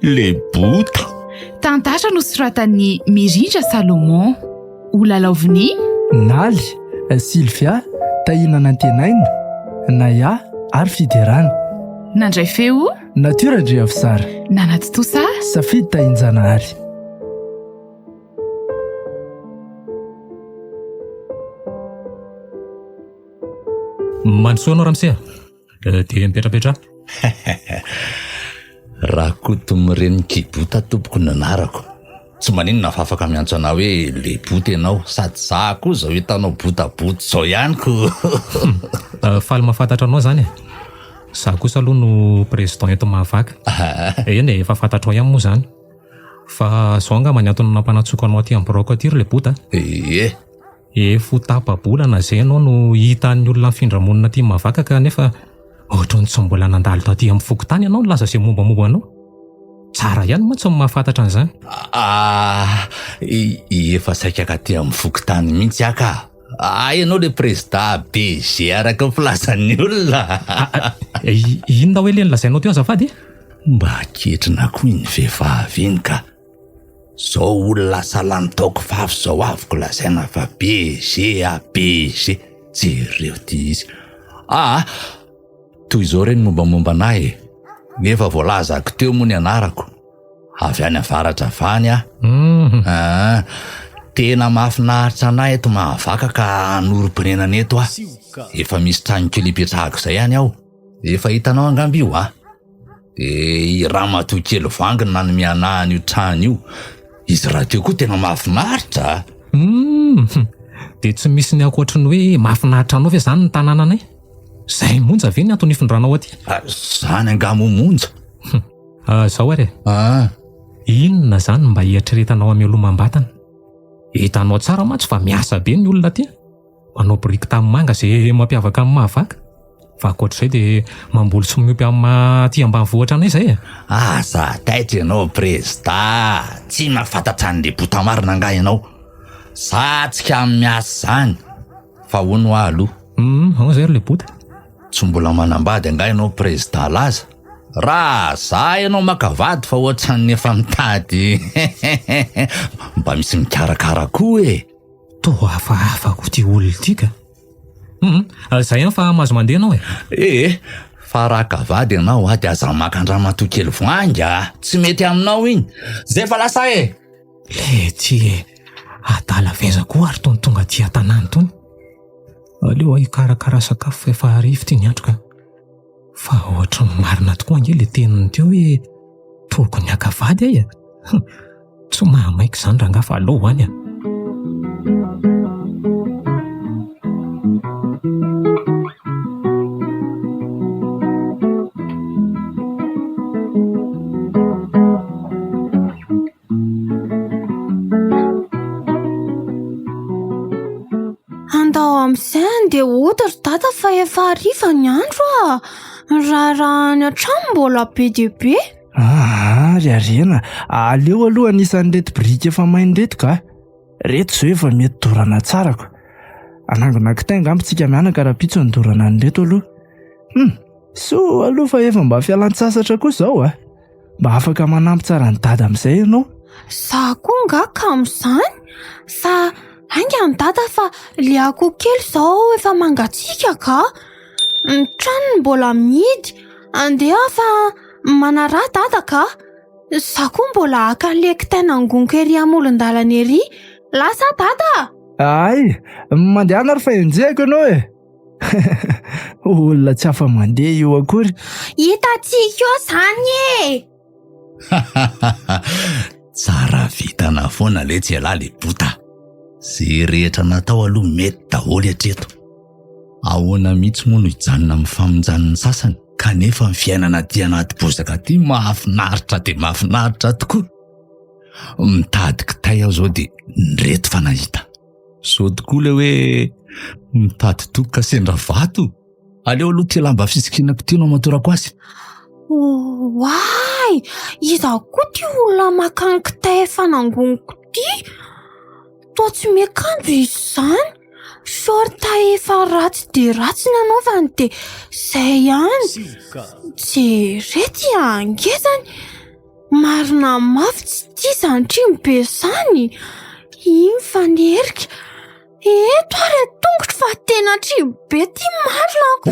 Le bota tantara no soratan'ny Mirindra Salomon. Olalaoviny Naly, Sylvia, tahinana antenaina, Naya ary fiderana. nandray feo Natiora ndre afisara, nanaty tosa safidy tahinjanahary. Mansoanao Ramsea, dia mipetrapetra. raha koto mireny kibota tompoko ny anarako. Tsy maninona fa afaka miantso anao hoe le bota ianao, sady za koa zao hitanao botabota zao ihany ko. Faly mahafantatra anao zany e. Za kosa aloha no président eto Mahavaka. Eny efa fantatrao ihany moa zany. Fa zao anga maniantona nampanatsoka anao aty amin'ny brocodure le bota. Fotapabolana zay anao no hitan'ny olona mifindra-monina aty Mahavaka kanefa ohatrany tsy mbola nandalo taty amin'ny fokotany anao no laza zay mombamomba anao. Tsara ihany mantsy mahafantatra an'izany. Efa saika ka ty amin'ny fokotany mihitsy aka. Ianao le président BG araka ny filazan'ny olona. Inona hoe le nilazainao teo azafady? Mba ketrina koa iny vehivavy iny ka. Zao olona salany taoko fafy zao avoko lazaina fa BG. Jereo ty izy. Toy izao reny mombamomba anahy. Nefa voalazako teo moa ny anarako. Avy any avaratra avany tena mahafinaritra anahy eto Mahavaka ka norom-pirenena eto Efa misy trano kely ipetrahako zay ihany aho. Efa hitanao angamby io i ramatoa kely vanginy nanome anahy an'io trano io. Izy raha teo koa tena mahafinaritra. Dia tsy misy ny ankoatriny hoe mahafinaritra anao ve zany ny tanàna anay? Zay monja ve ny antony ifindranao aty? Zany angamo monja. Zao are. Inona zany mba hiatreretanao amin'ny olom-ambatana? Hitanao tsara mantsy fa miasa be ny olona aty. Manao biriky tanimanga zay mampiavaka amin'ny Mahavaka. Fa ankoatr'izay dia mamboly sy miompy amin'ny aty ambanivohitra anay zay. Za taitra ianao président. Tsy mahafantatra an'le bota marina anga ianao. Za tsy ka miasa zany. Fa hono aloha. Ao zay le bota. Tsy mbola manambady anga ianao président laza. Raha za ianao makavady fa ohatran'ny efa mitady. Mba misy mikarakara koa To hafahafa ko ty olona ty ka. Zay ihany fa mahazo mandeha anao fa raha kavady ianao dia aza makan-dramatoa kely voanga. Tsy mety aminao iny. Zay fa lasa le ty adala veza koa ary tony tonga ty an-tanàny tony. Aleo hikarakara sakafo efa harivo ty ny andro ka. Fa ohatrany marina tokoa ange le teniny teo hoe tokony hakavady tsy mahamaika zany raha ngafa aloha any andao amin'izany dia ohatra data fa efa hariva ny andro raha ny an-trano mbola be dia be. Ry arena, aleo aloha anisan'ireto biriky efa mainy reto ka. Reto zao efa mety dorana tsarako. Anangona kitay angambontsika mianaka raha pitso ny dorana an'ireto aloha. So aloha fa efa mba fialan-tsasatra koa zao mba afaka manampy tsara ny dada amin'izay ianao. Za koa ngaka amin'izany fa hainga ny dada fa le akoho kely zao efa mangatsiaka ka. Ny tranony mbola mihidy andeha fa manaraha dada ka. Za koa mbola akaleko tena angoniko ery amolon-dalana ery. Lasa dada. Mandeha ary fa enjehako ianao olona tsy afa mandeha io akory. Hitantsika eo zany Tsara vitana foana le tsy ela le bota. Zay rehetra natao aloha mety daholo hatreto. Ahoana mihitsy moa no hijanona amin'ny famonjan'ny sasany kanefa ny fiainana aty anaty bozaka ty mahafinaritra dia mahafinaritra tokoa. Mitady kitay aho zao dia nreto fa nahita. So tokoa le hoe mitady toka sendra vato. Aleo aloha ty lamba fisikinako ty no matorako azy. Why? Iza koa ty olona makany kitay efa nangoniko ty. Toa tsy miakanjo izy zany. shorta efa ratsy de ratsy nanaovany de zay ihany. Jerety angezany marina mafy tsy tia zantriny be zany. Iny fanerika eto ary tongotra fa tena tri be ty marinako.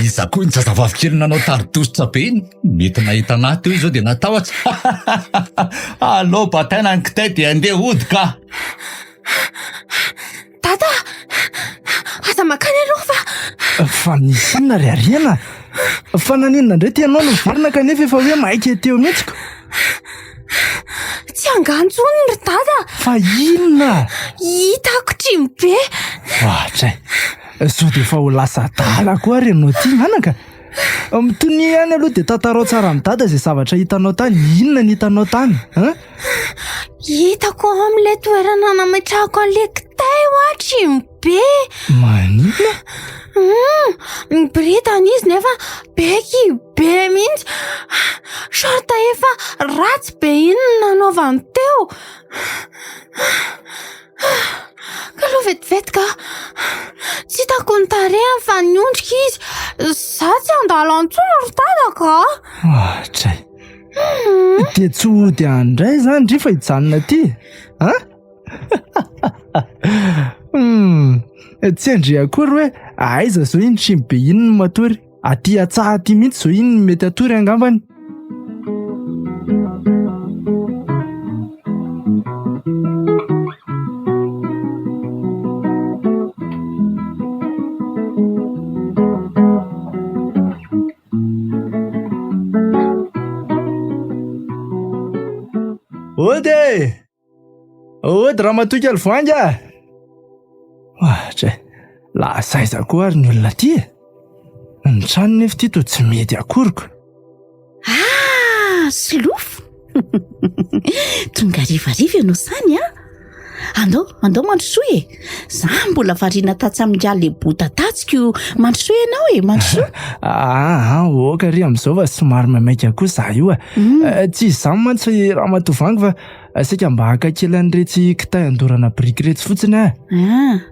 Iza koa iny zazavavy kely nanao taridosotra be iny. Mety nahita anahy teo izao dia natahotra. Allo bataina ny kitay dia andeha hody ka. Dada, aza makany aloha fa. Fa misy inona ry Ariana? Fa naninona indray tianao no verina kanefa efa hoe maika teo mihitsiko. Tsy angantsony ry dada. Fa inona? Hitako trimy be. Ohatra sao dia efa ho lasa adala koa ary ianao ty manaka. Mitony ihany aloha dia tantarao tsara amin'ny dada izay zavatra hitanao tany. Inona ny hitanao tany? Hitako amin'ilay toerana nametrahako an'ilay kitay ohatry be. Maninona? Miboridana izy nefa beky be mihitsy. Shorta efa ratsy be iny nanaovany teo. Kaloha vetivety ka tsy hitako ny tarehany fa niondrika izy. Za tsy andalo antsony ry dada ka. Ohatra dia tsy hody andray zany ndry fa hijanona ty. Tsy andry akory hoe aiza zao iny trimy be iny no matory. Aty atsaha aty mihitsy zao iny mety atory angambany. Ody raha matoky alivoanga. Ohatra lasa aiza koa ary ny olona ty. Ny trano nefa ty to tsy mety akoriko. Slofo. Tonga rivariva ianao zany andao mandrosoa e. Za mbola variana tatsy amin'ny aly bota tatsiko mandrosoa ianao e, mandrosoa. Oka ry amin'izao fa somary mamaika koa za io. Tsy izany mantsy raha matovanga fa saika mba haka kely an'iretsy kitay andorana briky retsy fotsiny.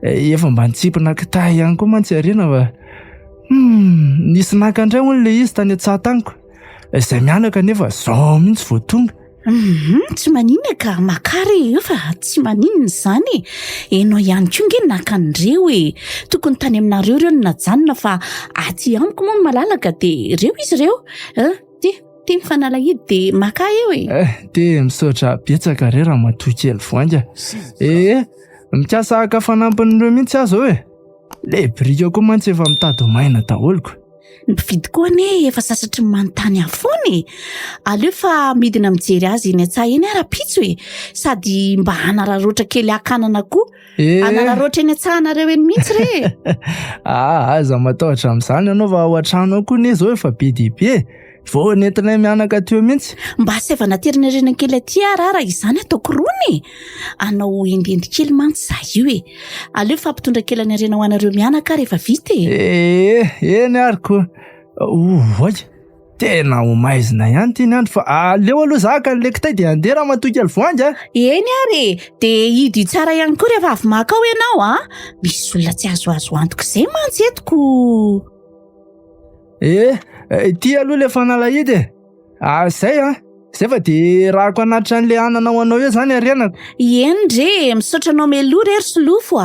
Efa mba nitsipina kitay ihany koa mantsy Ariana fa nisy nakandray hono ilay izy tany an-tsaha taniko. Izay mianaka nefa zao mihitsy vao tonga. Tsy maninona ka makary io fa tsy maninona izany. Enao ihany koa nge nakan'ireo e. Tokony tany aminareo ireo no najanona fa aty amiko moa no malalaka dia ireo izy ireo. Tia mifanalahidy dia maka eo e. Dia misaotra betsaka re raha matoky alivoanga. Mikasa haka fanampin'ireo mihitsy aho zao e. Le brika koa mantsy efa mitady ho maina daholiko. Mividy koa ane efa sasatry manontany afony. Aleo fa midina mijery azy eny an-tsaha eny ara-pitso e. Sady mba hanararoatra kely akanana koa. Hanararoatra eny an-tsahanareo eny mihitsy re. Aza matahotra amin'izany ianao fa ao an-trano koa ne zao efa be dia be. Vao nentinay mianaka teo mihitsy. Mba sy efa naterina rena kely aty raha izany ataoko rony. Anao endendy kely mantsy za io e. Aleo fa ampitondra kely any arena ho anareo mianaka rehefa vita e. Eny ary koa. Oy, tena ho maizina ihany ty ny andro fa aleo aloha zaka an'ilay kitay dia andeha raha matoky alivoanga. Eny ary dia hidy tsara ihany koa rehefa avy maka ao ianao Misy olona tsy azoazo antoko izay mantsy etiko. Ty aloha le fanalahidy zay zay fa dia rahako anatitra an'ilay anana ho anao eo zany Arianako. Eny ndre misaotra anao meloa rery Solofo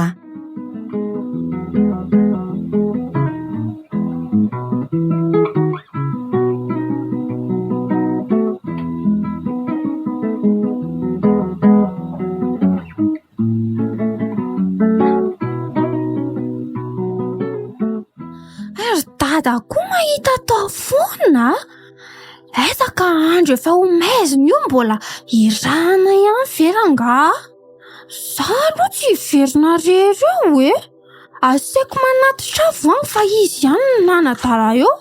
Dada koa mahita tao foana. Ezaka andro efa ho maizina io mbola irana ihany veranga. Za aloha tsy verina rery eo e. Asaiko manatitra voany fa izy ihany no nanadala eo.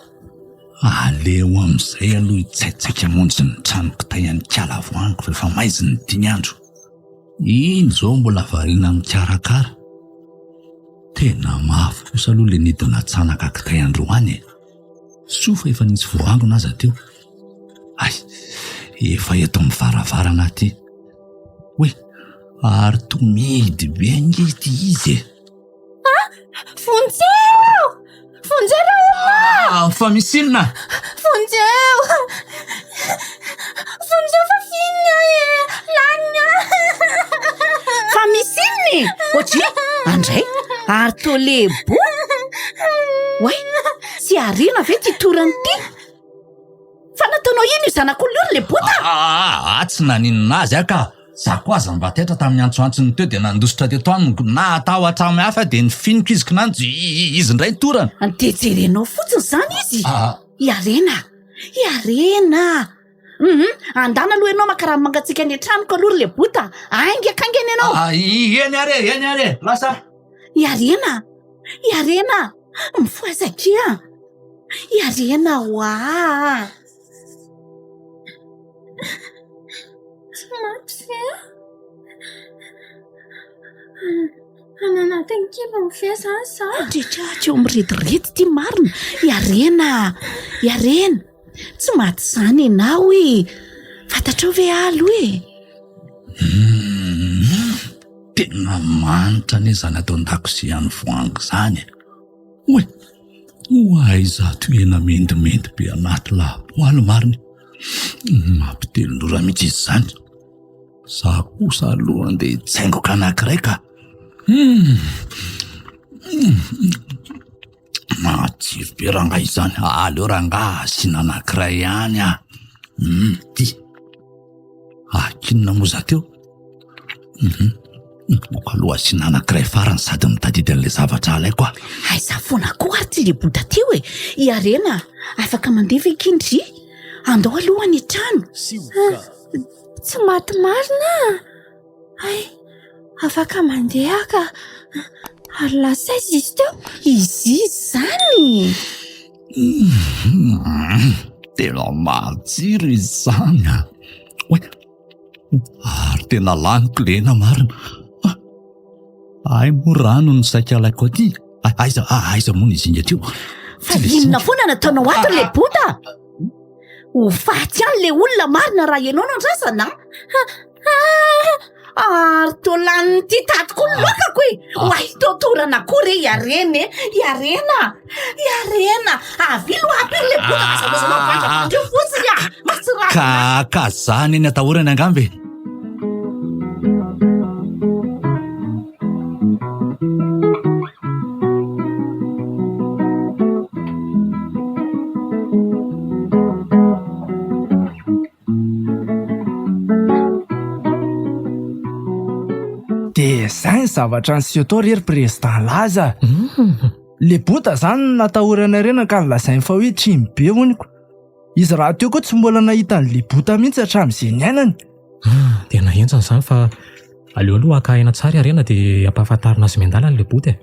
Aleo amin'izay aloha hitsaitsaika monjy ny trano kitay any kalavoaniko fa efa maizina ny 10 andro. Iny zao mbola variana mikarakara. Tena mafy kosa aloha le nidina tsanaka kitay androany e. Sofa efa nisy voangona aza teo. Efa eto amin'ny varavarana aty. ary tomidy be angety izy Vonjeo! Vonjeo fa misy inona Vonjeo! Vonjeo fa finna lanina! Fa misy inony ohatry andray ary tolebo oay tsy ariana ve ty torany ty fa nataonao ino io zanak'olona le bota tsy naninona azy aka za ko aza mba tetra tamin'ny antsoantsony teo dia nandositra teto amiko na atao hatramy hafa dia ny finiko iziko nanjo izy indray torana de jerenao fotsiny zany izy iarena andana aloha ianao makaraha mangatsika ny antranoko alory le bota aingy akangeny ianao eny are lasa iarena mifoazakia iarena oa ananatin'ny kiva mifia zany sa dretratsy eo miretirety ty marina iarena tsy maty zany ianao fantatrao ve alo tena manitra ne zany atao an-dakozia any voango zany oe aiza toena mendimendy be anaty lapoaly mariny mampitelondora mihitsy izy zany za kosa aloha andeha tsaingoka anankiray ka matsiro be rangah izany aleo rangah asina anankiray ihany ty akinona moa za teo moka aloha asina anankiray farany sady mitadidy an'ilay zavatra alay koa aiza foana koa ary ty le bota ty iarena afaka mandefa ikindry andao aloha ny trano tsy maty marina afaka mandeha ka ary lasaizy izy teo izy zany tena matsiro izy zany ary tena laniko lena marina mo rano ny saikalaiko aty aiza moa izy inga teo fa inona foana nataonao ato le bota ho faty any le olona marina raha ianao nandrasana ary tolaniny ty tatiko ny lokako oay totorana kory iarena avilo apy le bota kasaazanaoandreo fotsiny matsiraha ka zany eny atahorany angambe de zay ny zavatra ny sy atao rery président laza le bota zany natahorana rena ka nylazainy fa hoe trimy be honiko izy raha teo koa tsy mbola nahita ny le bota mihitsy hatramin'izay ny ainany dia nahenjana zany fa aleoaloha akahina tsara arena dia ampahafantarina azy miandalany le bota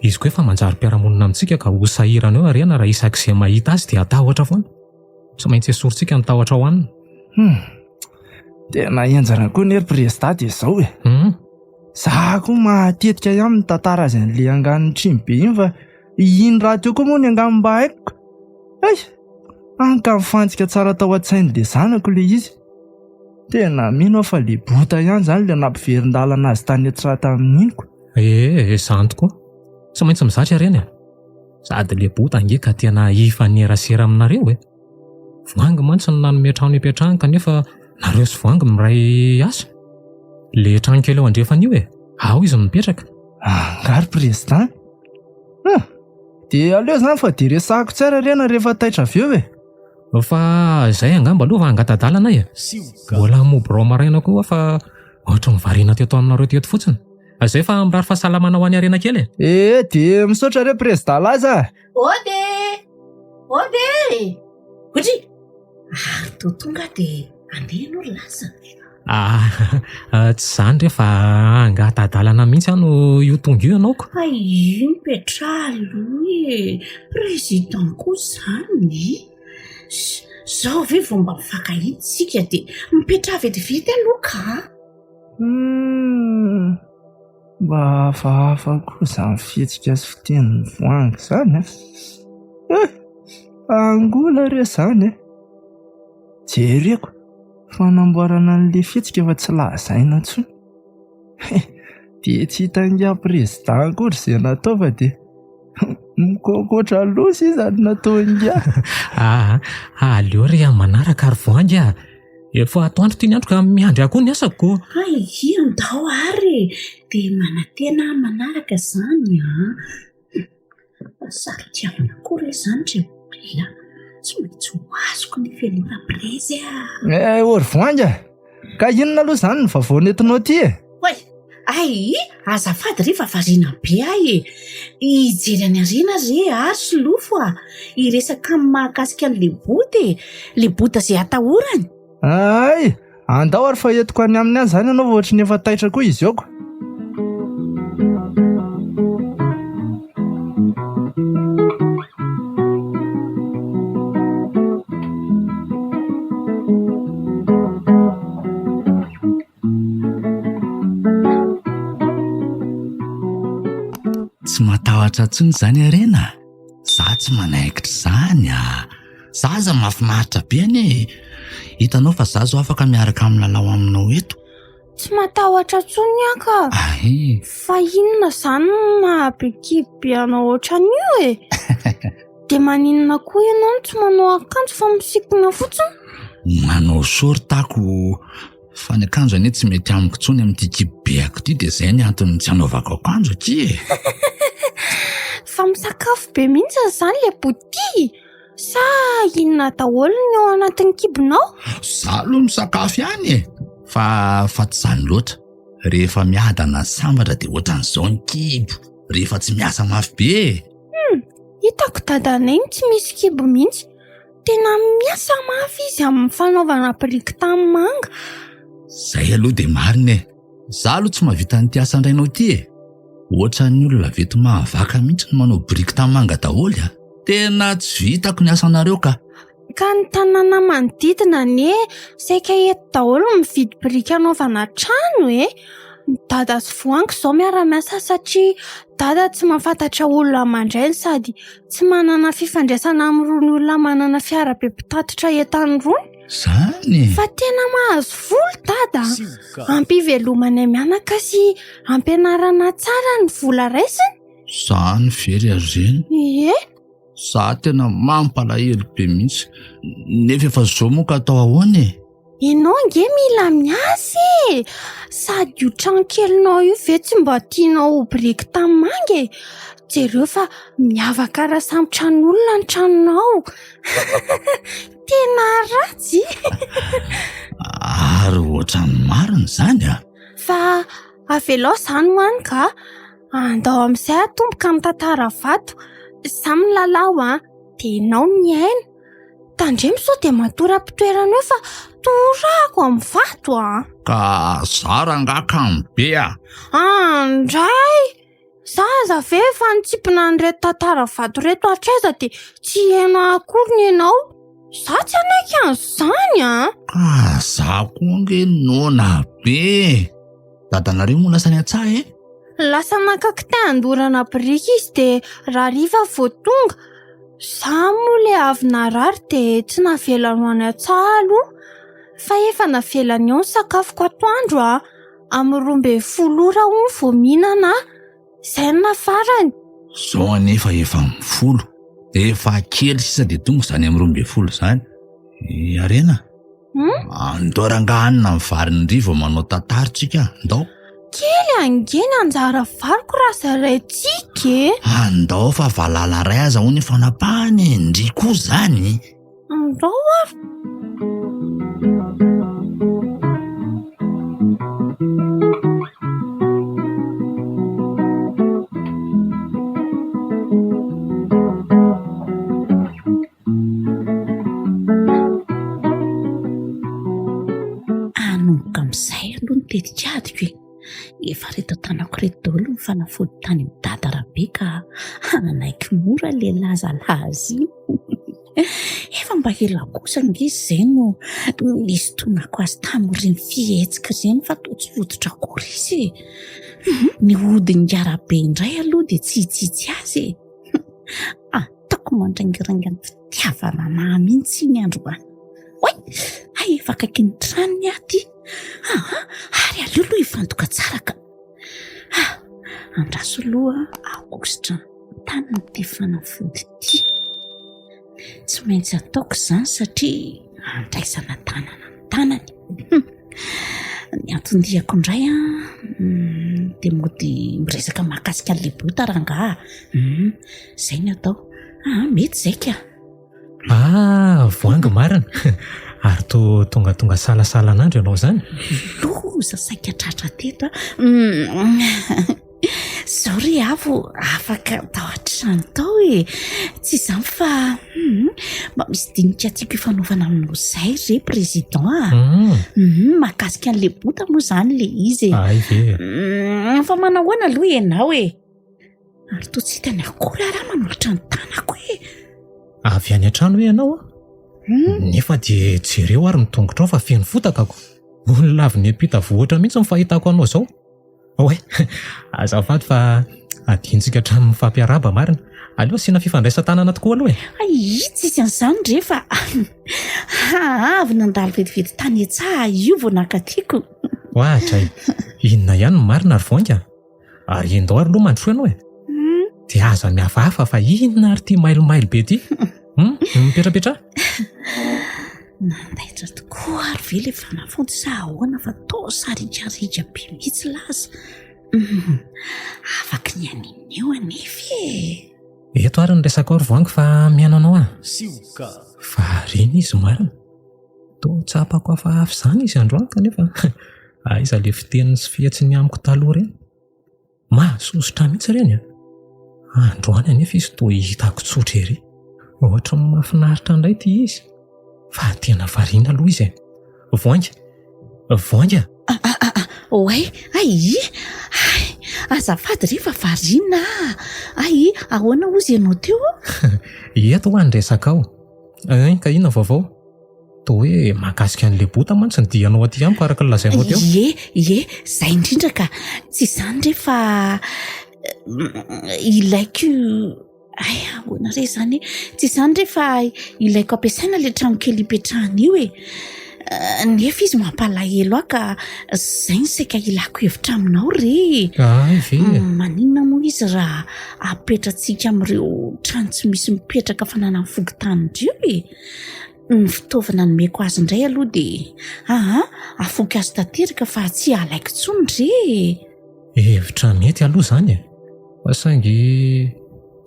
izy koa efa manjary mpiaramonina amintsika ka ho sahirana eo arena raha isak'izay mahita azy dia atahotra foana tsy maintsy esorintsika ny tahotra ho anina dia nahenjana koa nery président dia izao za koa matetika ihany mitantara azy an'le angan'ny trimy be iny fa iny raha teo koa moa ny angany mba haiko anka mifantsika tsara tao an-tsainy le zanako le izy tena mino fa le bota ihany zany le nampiverin-dalana azy tany etra tamin'iniko zany tokoa tsy maintsy mizatra areny sady le bota ange ka tena ifanerasera aminareo voangy mantsy ny nanome trano ipetrahany kanefa nareo sy voangy miray asa le trano kely eo andrefany io ao izy mipetraka angary président dia aleo zany fa dia resahako tsara rena rehefa taitra avy eo fa izay angamba aloha fa angatadalana mbola mobro maraina koa fa ohatra nyvarina teto aminareo teto fotsiny izay fa mirary fahasalamana ho any arena kely dia misaotra re président laza ode otry ary to tonga dia andeha no laza tsy zany re fa angatadalana mihitsy ano io tonga io ianaoko ino petraloha président koa zany zao ve vomba mifakahitsika dia mipetra vetivety aloha ka mba hafahafa koa zany fihetsika sy fiteniny voangy zany angola re zany jereko fanamboarana n'le fihetsika fa tsy lazaina ntsony dia tsy hitangia président kory izay natao fa dia mikokotra losa izany natao ingia. Aleo ry amin'ny manaraka ary voangy a. Efa atoandro tia ny andro ka miandry akoho ny asako. Andao ary dia manantena manaraka izany sarotiavana kory izany reoblia tsy maintsy hoazoko ny felona prezy ory voangy ka inona aloha izany ny vaovao nentinao ty azafady rehefa variana be hijery any arena re ary sy lofo iresaka mahakasika an'le bota izay atahorany. Andao ary fa entiko any aminy any izany ianao ohatry ny efa taitra koa izy aoko. Tsy matahotra intsony izany arena. Za tsy manaikitra izany zaza mahafinaritra be anie. Hitanao fa za zao afaka miaraka amin'ny lalao aminao eto. Tsy matahotra intsony aka. Fa inona izany mahabekiby anao ohatran'io dia maninona koa ianao no tsy manao akanjo fa misikina fotsiny? Manao shortako fa ny akanjo anie tsy mety amiko intsony amin'ity kibeako ity dia izay ny antony tsy anaovako akanjo aty. Fa misakafo be mihitsy izany le boty. Sa inona daholo ny ao anatin'ny kibonao? Za aloha misakafo ihany fa tsy izany loatra. Rehefa miadana sambatra dia ohatran'izao ny kibo rehefa tsy miasa mafy be. Hitako dadanay tsy misy kibo mihitsy. Tena miasa mafy izy amin'ny fanaovana biriky tanimanga. Zay aloha dia marina za aloha tsy mahavita n'ity asa andrainao ity Ohatran'ny olona veto mahavaka mihitsy no manao biriky tanimanga daholo Tena tsy vitako ny asanareo ka ny tanàna manodidina saika eto daholo mividy biriky anaovana trano Dada sy voangy izao miara-miasa satria dada tsy mahafantatra olona mandray sady tsy manana fifandraisana amin'irony olona manana fiara be mpitatitra entany rony. Zany Fa tena mahazo vola dada. Ampivelomana mianaka sy ampianarana tsara ny vola raisiny. Zany very areny. Za tena mampalahelo be mihitsy. Nefa efa zao moa ka atao ahoana Ianao nge mila miasa sady io trano kelinao io ve tsy mba tianao biriky tanimanga jereo fa miavaka raha samy tranon'olona ny tranonao. Tena ratsy. Ary ohatran'ny marina zany Fa avelao izany hoany ka andao amin'izay atomboka mitantara vato samy lalao dia ianao miaina. Tandremo sao dia matoram-pitoerana eo fa torako amin'ny vato Ka zara ngaka be Andray zaza ve fa nitsipina an'ireto tantara vato reto hatraiza dia tsy haino akory ny ianao. Za tsy anaiky an'izany Ka za koa nge nona be. Dadanareo moa lasa ny atsaha Lasa nakaiky te andorana biriky izy dia raha riva vao tonga. Za moa le avy narary dia tsy navelany ho any atsaha aloha. Fa efa navelany ao ny sakafoko atoandro amin'ny 12 ora hono vao mihinana. Izay no nafarany. Zao anefa efa 10. Efa kely sisa dia tonga izany amin'ny 12 izany. Arena andorangahanina amin'ny variny rivo manao tantaritsika andao. Kely angeny anjara variko raha zaraitsika Andao fa valala ray aza hono fanapahany ndry koa zany. Andao ary. Anomboka amin'izay aloha ny tetikadiko efa reto tanako reto daholo ny fanafody tany amin'ny dada rabe ka ananaiky mora le lazalazy efa mba hela kosa ngizy izay no nisy tonako azy tamin'ireny fihetsika ireny fa toa tsy fototra akory izy ny hodiny ngarabe indray aloha dia tsy hitsitsy azy ataoko mandraingirangana fitiavana na mihitsy ny androany efa akaiky ny tranony aty ary aleo aloha ivantoka tsara ka andraso aloha aokositra tanany ty fanafody ty. Tsy maintsy ataoko izany satria andraisana tanana amin'ny tanany. Ny antondiako indray dia mody miresaka mahakasika an'ilay bota rangaha. Izay ny atao. Mety zay ka. Voangy marina. Ary tonga salasalan'andro ianao zany. Loza saika tratra teto. Sorry avo, afaka tao an-trano tao e. Tsy izany fa mba misy dinika tiako ifanaovana amin'izay re président. Mahakasika an'ilay bota moa izany le izy. Fa manahoana aloha ianao e. Ary toa tsy hitany akory raha manolotra ny tanako e. Avy any an-trano ianao nefa dia jereo ary nitongotra ao fa feno fotakako. Olona avy ny ampita vohoatra mihitsy mifahitako anao zao. Azafady fa adintsika hatramin'ny fampiaraba marina. Aleo sina fifandraisan-tanana tokoa aloha e. Tsisy an'izany rehefa avy nandalo vetivety tany etsaha io vao nakatiako. Tray, inona ihany no marina ary voangy ary endao ary aloha mandroso ianao e. Dia aza mihafahafa fa inona ary ty mailomailo be ty. Mipetrapetra. Nandaitra tokoa ary ve le fanafody sa ahoana fa tao saritsaritra be mihitsy laza. Afaka ny an'iny eo anefa e. Eto ary ny resaka ary voangy fa miananao fa reny izy marina. Toa tsapako hafahafa izany izy androany kanefa aiza le fiteniny sy fiatsiny amiko taloha reny. Mahasosotra mihitsy reny androany anefa izy toa hitako tsotra ery. Ohatra mahafinaritra indray ty izy. Fa tena variana aloha izy e. Voangy. Azafady rehefa variana. Ahoana ozy ianao teo? Eto ho andresaka ao. Ka inona vaovao? Toa hoe mahakasika an'ilay bota mantsy ny dianao aty amiko araka ny lazainao teo. Zay indrindra ka. Tsy izany rehefa ilaiko ahoana re zany. Tsy izany rehefa ilaiko ampiasaina le trano kely ipetrahana io e. Nefa izy mampalahelo ka zay ny saika ilako hevitra aminao re. Maninona moa izy raha apetratsika amin'ireo trano tsy misy mipetraka fanana ny fogontany io e. Ny fitaovana nomeko azy indray aloha dia afoky azy tanteraka fa tsy alaiko tsony re. Hevitra mety aloha zany e. Fa saingy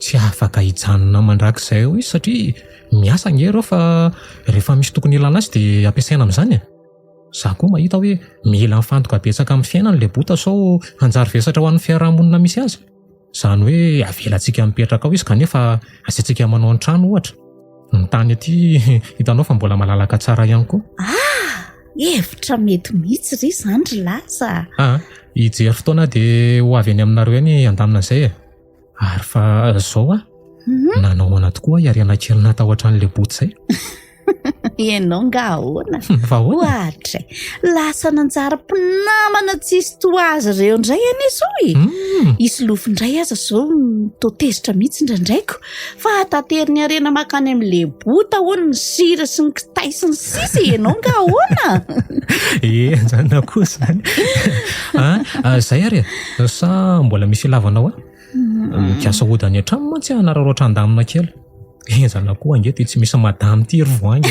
tsy afaka hijanona mandrakizay eo izy satria miasa ngereo fa rehefa misy tokony ilana azy dia ampiasaina amin'izany e. Za koa mahita hoe mila mifantoka betsaka amin'ny fiainana ilay bota sao anjary vesatra ho an'ny fiarahamonina misy azy. Izany hoe avelantsika mipetraka ao izy kanefa asiantsika manao an-trano ohatra. Ny tany aty hitanao fa mbola malalaka tsara ihany koa. Hevitra mety mihitsy ry izany ry laza. Hijery fotoana dia ho avy any aminareo any andamina izay e. Ary fa zao nanao ana tokoa iariana kely natahotra an'ilay bota izay. Ianao nga ahoana? Ohatra lasa nanjara mpinamana tsisy toa azy ireo indray aneso isy lofo indray aza zao totezitra mihitsy indraindraiko fa tateriny arena makany amin'ilay bota hono ny sira sy ny kitay sy ny sisa. Ianao nga ahoana? Zany koa zany. Zay ary sa mbola misy ilavanao mikasa hodany hatramy mantsy anararoatra andamina kely. Zana koa angety tsy misy madamy ty ry voangy.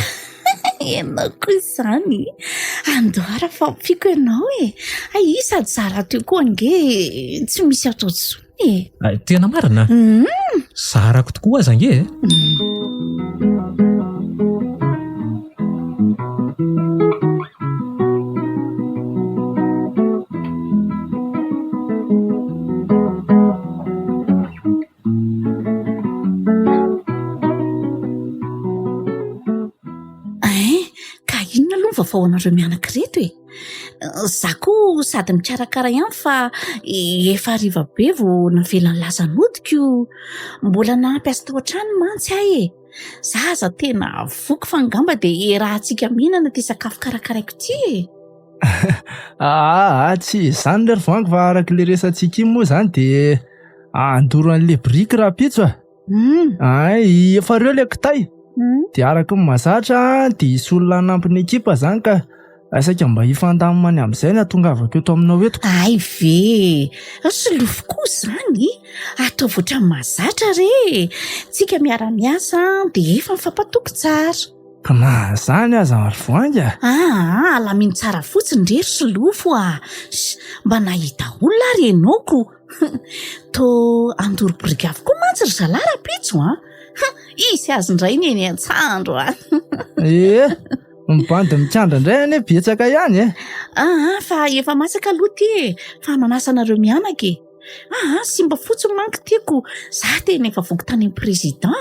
Ianao koa izany andoara fa mpiko ianao e. Sady zara teo koa ange tsy misy atao tsony e. Tena marina. Sarako tokoa aza ange. Vaovao anareo mianankireto e. Za koa sady mikarakara ihany fa efa hariva be vao navelany lazanodiko. Mbola nampiasa tao an-trano mantsy e. Zaza tena voky fa ngamba dia rahantsika mihinana ty sakafo karakaraiko ty e. Tsy izany ry voangy fa araka le resantsika iny moa izany dia andoro an'ilay briky raha pitso efa reo le kitay. Dia araka ny mahazatra dia isy olona hanampin'ny ekipa izany ka Asaika mba hifandamany amin'izay ny atongavako eto aminao eto. Ay ve, solofo koa zany, ataovy ohatran'ny mahazatra re. Tsika miara-miasa dia efa mifampatoky tsara. Na zany aza ary voanga. Alamino tsara fotsiny re ry solofo a. Mba nahita olona ary ianaoko. To andoro-boriga avokoa mantsy ry zalarapitso a. Isy azy indray ny eny an-tsandro a. Mibandy mikandra indray ane betsaka ihany e. Fa efa masaka aloha ty fa manasanareo mianaka e. Sy mba fotsiny manko tiako. Za tena efa voky tany amin'ny président.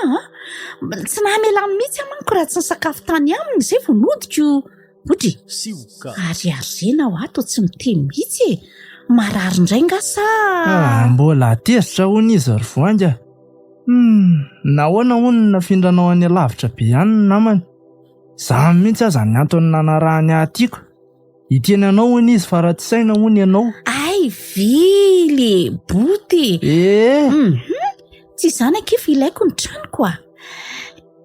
Tsy nahamelany mihitsy manko raha tsy nisakafo tany aminy izay vao nodiko. Body. Ary arena ho ato tsy miteny mihitsy e. Marary indray nga sa. Mbola atezitra hono izy ry voanga. Nahoana hono nafindranao any alavitra be ihany namany. Za mihitsy aza ny antony nanarahany atyko. Itenanao hono izy fa raha tsy saina hono ianao. Ay vily boty. Tsy zany akefa ilaiko ny tranoko a.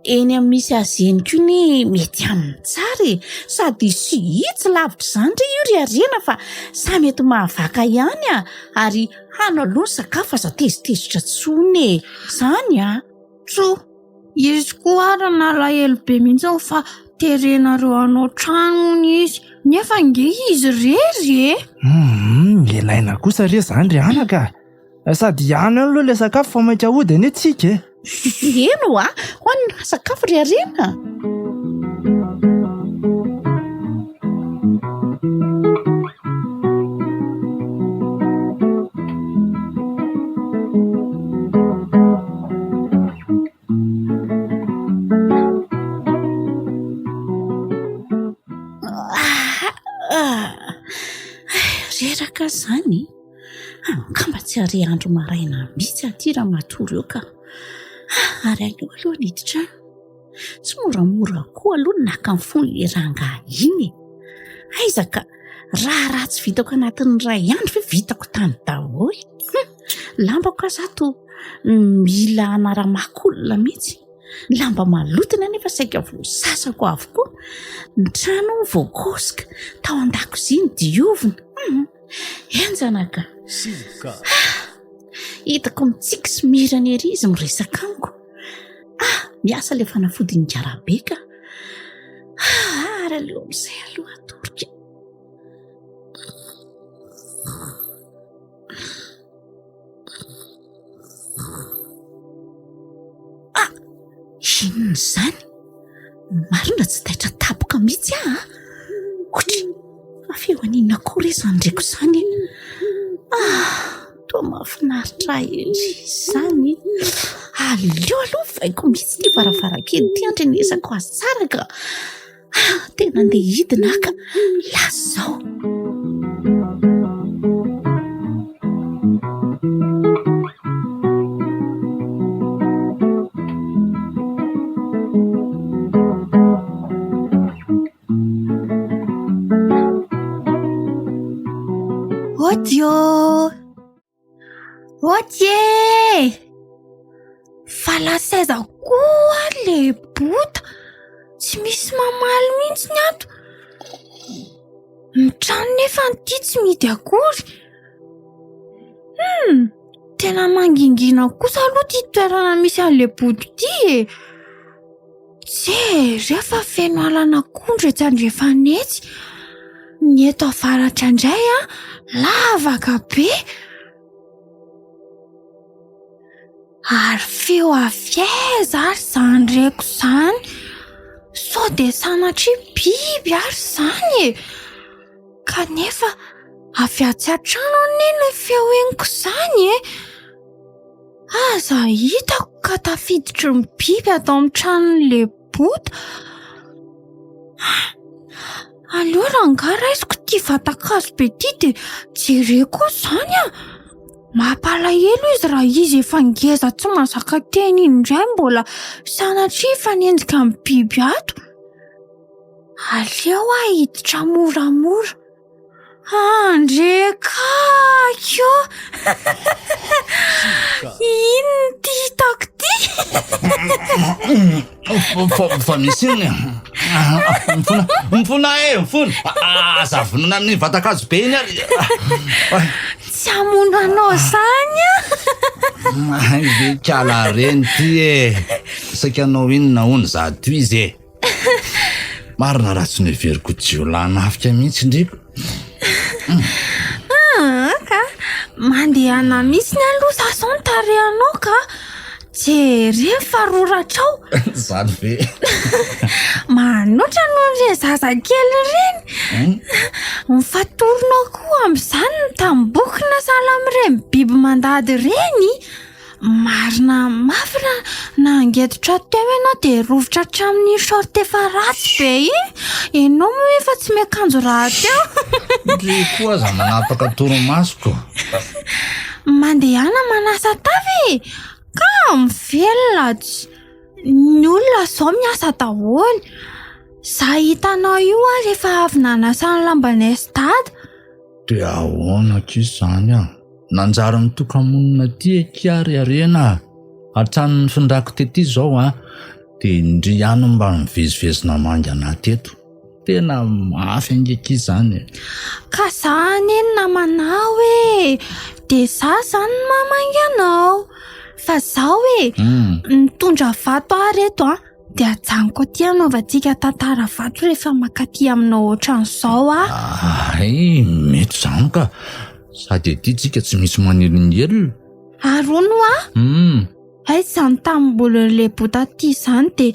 Eny amin'ny misy azy eny koa ny mety amin'ny tsara e. Sady sy hitsy lavitra zany re io ry arena fa sa mety mahavaka ihany a. Ary hanao aloha ny sakafo aza tezitezitra tsony e. Zany a. Izy koa ary nalahelo be mihitsy fa terenareo anao trano izy. Nefa nge izy rery e. Ilaina kosa re zany ry anaka. Sady ihany aloha le sakafo fa maika hody ane tsika e. Eno a, hoanina sakafo ry arena. Reraka zany. Kamba tsy are andro maraina mihitsy aty raha matory eo ka. Ary aloha niditra. Tsy moramora koa aloha naka ny fony le ranga iny. Aizaka raha tsy vitako anatin'ny ray andro fa vitako tany daholo. Lambako azato mila anara-makolona mihitsy. Lamba malotina nefa saika voasasako avokoa. Ny trano voakosika. Tao an-dakozia ny diovina. Enjanaka. Hitako mitsika sy mirana ery izy miresaka amiko. Miasa le fanafody ny garabeka. Ary aloha amin'izay aloha atorika. Inona zany? Marina tsy taitra tapoka mihitsy Fa feo anina koa re zany ndreko zany. Toa mahafinaritra ery zany. Aleo aloha vaiko mihitsy ty varavarankely ty andrenesako azy tsara ka. Tena andeha hidina ka lazao. Otie! Fala seza koa le bota. Tsy misy mamaly mihitsy ny ato. Ny trano nefa ty tsy midy akory. Tena mangingina kosa aloha ty toerana misy an'le bota ty e. Rehefa feno alana akondro etsy andrefanetsy. Ny eto avaratra indray lavaka be. Ary feo afieza ary zany reko zany. So de sanatry biby ary zany e. Kanefa afiatsy atrano an'iny feo eniko zany e. Aza hitako ka tafiditry ny biby atao amin'ny tranon'le bota. Aleo raha raisiko ty vatakazo be ty de jereko zany mampalahelo izy raha izy efa ngeza tsy mazaka teny indray mbola sanatria fanenjika amin'ny biby ato. Aleo hiditra moramora. Andrekakyo. Ino ty hitako ty? fa misy iny mifona mifona zavonona amin'ny vatakazo be iny ary tsy hamono anao zany ve kala reny ty saika anao iny naony za toy izy marina raha tsy neveriko jiolana afika mihitsy ndriko ka mandehana mihitsy ny aloha zason tarehanao ka jery faroratrao zany ve manoatra noho re zazakely reny mifatoronao koa am'izany ny tambokina sala am'ireny biby mandady reny marina mafina nangetotra teo ianao de rovitra hatramin'ny short efa ratsy be ianao moa efa tsy miakanjo raha teo ndre koa za manapaka toromasoko mandehana manasa tavy ka mivelona ny olona zao miasa daholo za hitanao io rehefa avy nanasa ny lambanay sy dada de ahoana kis zany nanjara mitokamonina ty kiary arena hatranony findrako tety zao de indry ihany mba mivezivezina mangy anaty eto tena mafy angeky zany ka zany eny namanao de za zany mamangy anao fa zao mitondra vato areto de ajanoko ty anaovantsika tantara vato rehefa makaty aminao ohatran'izao ay mety zany ka sady ety tsika tsy misy manelongelona arono ay zany tamimbolon'le bota ty zany de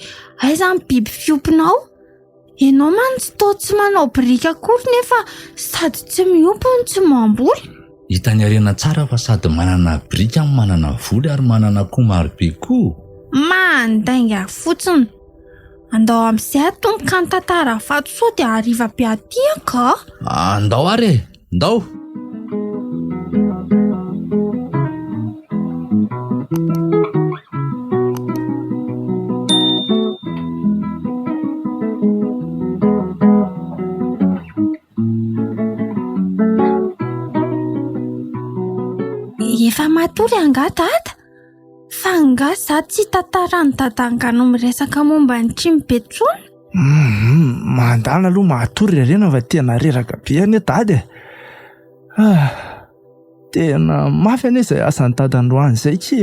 ay zany biby fiompinao ianao man tsy to tsy manao brika akory nefa sady tsy miompony tsy mamboly hitany arena tsara fa sady manana brika manana voly ary manana koa marobe koa mandainga fotsiny andao am'izay atomboka ny tantara vato so de ariva be atyaka andao ary ndao efa matory anga dada fa nga za tsy tantarany dadangano miresaka momba ny trimbetsony mandana aloha matory arena fa tena reraka be ane dady tena mafy ane izay asany dadandroany zay ki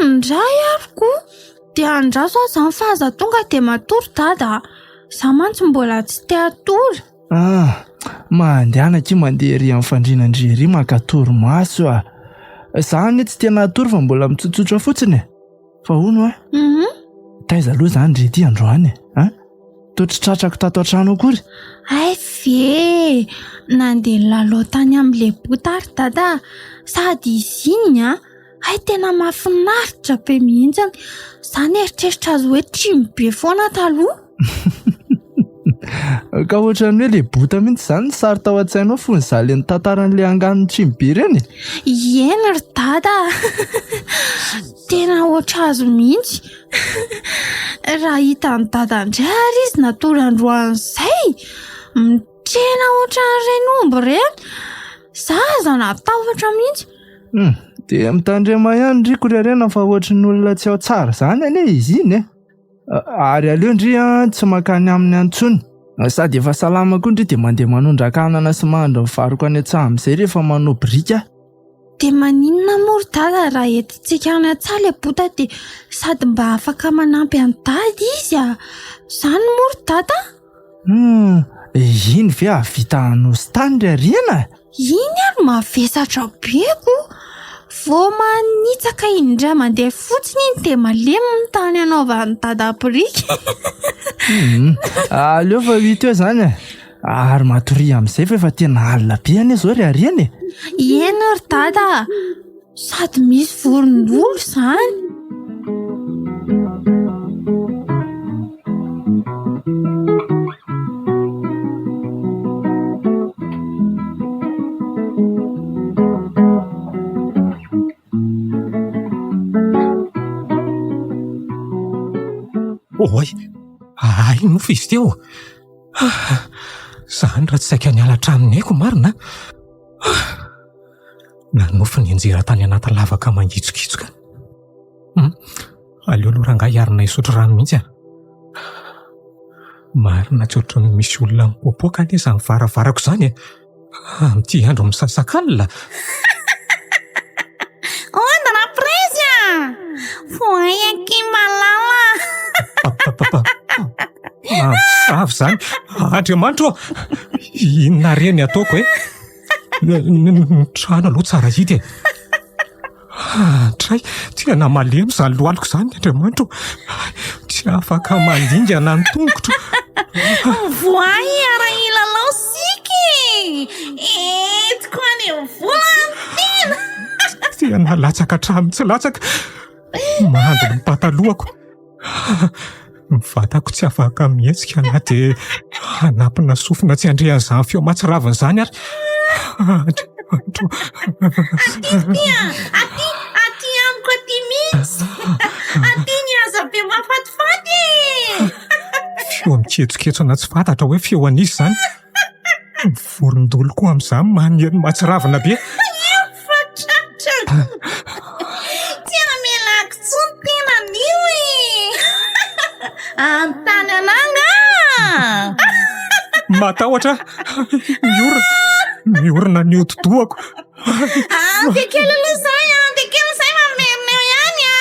ndray aroko de andraso aho zany fahaza tonga de matory dada za mantsy mbola tsy te atory mandehana ki mandeha ry amin'ny fandrinandrery makatory maso zany tsy tena atory fa mbola mitsotsotra fotsiny fa hono taiza aloha zany redy androany totritratrako tato an-trano akory ay ve nandeha lalao tany amin'le botary dada sady izy iny ay tena mahafinaritra be mihitsy zany eritreritra azy hoe trimbe foana taloha ka ohatran'ny hoe le bota mihitsy zany ny sary tao an-tsainao fony za le nitantaran'le anganony trimbe reny eny ry dada tena oatra azo mihitsy raha hitany dada ndray ary izy natory androan'izay mitrena ohatran'ireny omby reny zaza natahotra mihitsy de mitandrema ihany ndriko ry arena fa ohatran'ny olona tsy ao tsara zany ane izy iny ary aleo ndry tsy makany amin'ny antsony sady efa salama koa ndry de mandeha manondrankanana sy mahandro mivaroko any an-tsaha amin'izay rehefa manao brika de maninona mory dada raha entintsika any an-tsaha le bota de sady mba afaka manampy any dady izy zany mory dada iny ve avita anosy tany ry ariana iny ary mavesatra beko vo manitsaka indray mandeha fotsiny iny de malemy ny tany anaovany dada brika aleo fa hita eo zany ary matory amin'izay fa efa tena alina be ane zao ry ariana eny ry dada sady misy voron'olo zany oy ay nofo izy teo zany raha tsy saika ny alatra aminayko marina nanofo ny anjera tany anaty lavaka mangitsokitsoka Aleo aloha rangahy hiarina hisotro rano mihitsy a. Marina tsy ohatran'ny misy olona mipoapoaka anie izany varavarako izany e. Amin'ity andro misasakalina. Ondra prezia! Voayaky malala! Avy izany. Andriamanitra, inona reny ataoko e? Ny trano aloha tsara hita e. Tray, tena malemy izany lohaloko izany, Andriamanitra. Tsy afaka mandingana ny tongotro. Voay ara ilalao siky! Etiko any volany tena! Tena latsaka hatramin'ny tsy latsaka. Mandro ny patalohako. Ny vatako tsy afaka mihetsika na dia hanampina sofina tsy handrehan'izany feo matsiravina izany ary. Aty amiko aty mihitsy! Aty ny aza be mafatifaty! Feo miketsoketsona tsy fantatra hoe feo anisy izany. Ny vorondolo koa amin'izany maneno matsiravina be. Fatratra! Tena melako tsony tena nio e! Antany ananga! Matahotra! Miorina ny hodi-dohako. Antekely aloha izay mamerina eo ihany a!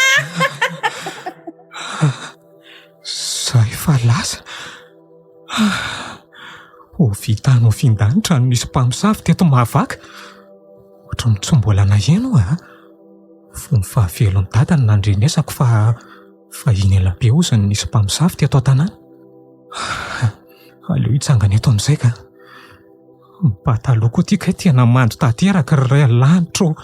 Zay fa lasa. Ho vitany ho findanitra no nisy mpamosavy teto Mahavaka. Ohatran'ny tsy mbola naheno a. Fony fahavelon'ny dadany nandrenesako fa iny ela be ozy no nisy mpamosavy teto an-tanàna. Aleo hitsangana eto amin'izay ka. Mpataloha koa tia tena mando tanteraka ray lanitro.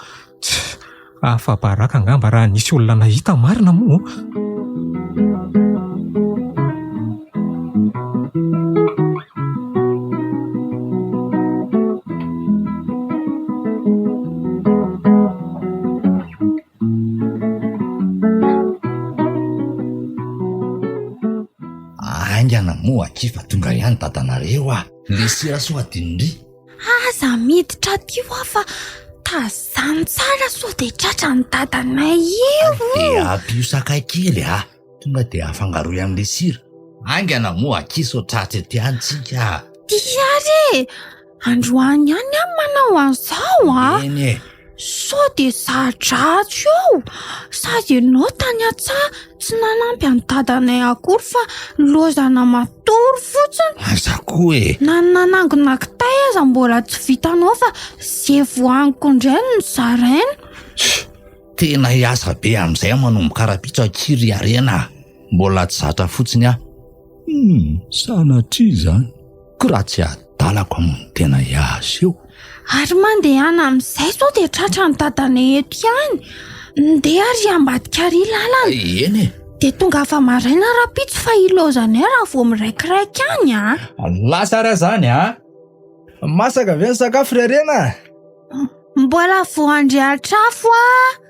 Afa-baraka angamba raha nisy olona nahita marina moa. Aingana moa kifa tonga ihany dadanareo a. Le sira so adinindry. Aza miditra tio fa tazany tsara so dia tratra ny dadanay io. Dia ampio sakay kely a. Tonga dia afangaro amin'le sira. Aingana moa kiso tratra ety antsika. Dia re, androany ihany aho manao an'izao a. Eny e. So dia zadratsy eo. Sady ianao tany an-tsaha tsy nanampy any dadanay akory fa lozana matory fotsiny. Aza koa e. Nanangona kitay aza mbola tsy vitanao fa zay voaniko indray no zaraina. Tena hiasa be amin'izay manomboka karapitso akiry arena. Mbola tsy zatra fotsiny a. Sanatria izany. Ko raha tsy adalako amin'ny tena hiasa eo. Ary mandehana amin'izay so dia tratra ny dadanay eto ihany. Ndeha ary ambadika ary lalana. Eny e. Dia tonga afa maraina rapitso fa ilozanay raha vao miraikiraiky any a. Lasa ara zany a. Masaka ve ny sakafo rerena? Mbola voandriatra-trafo a.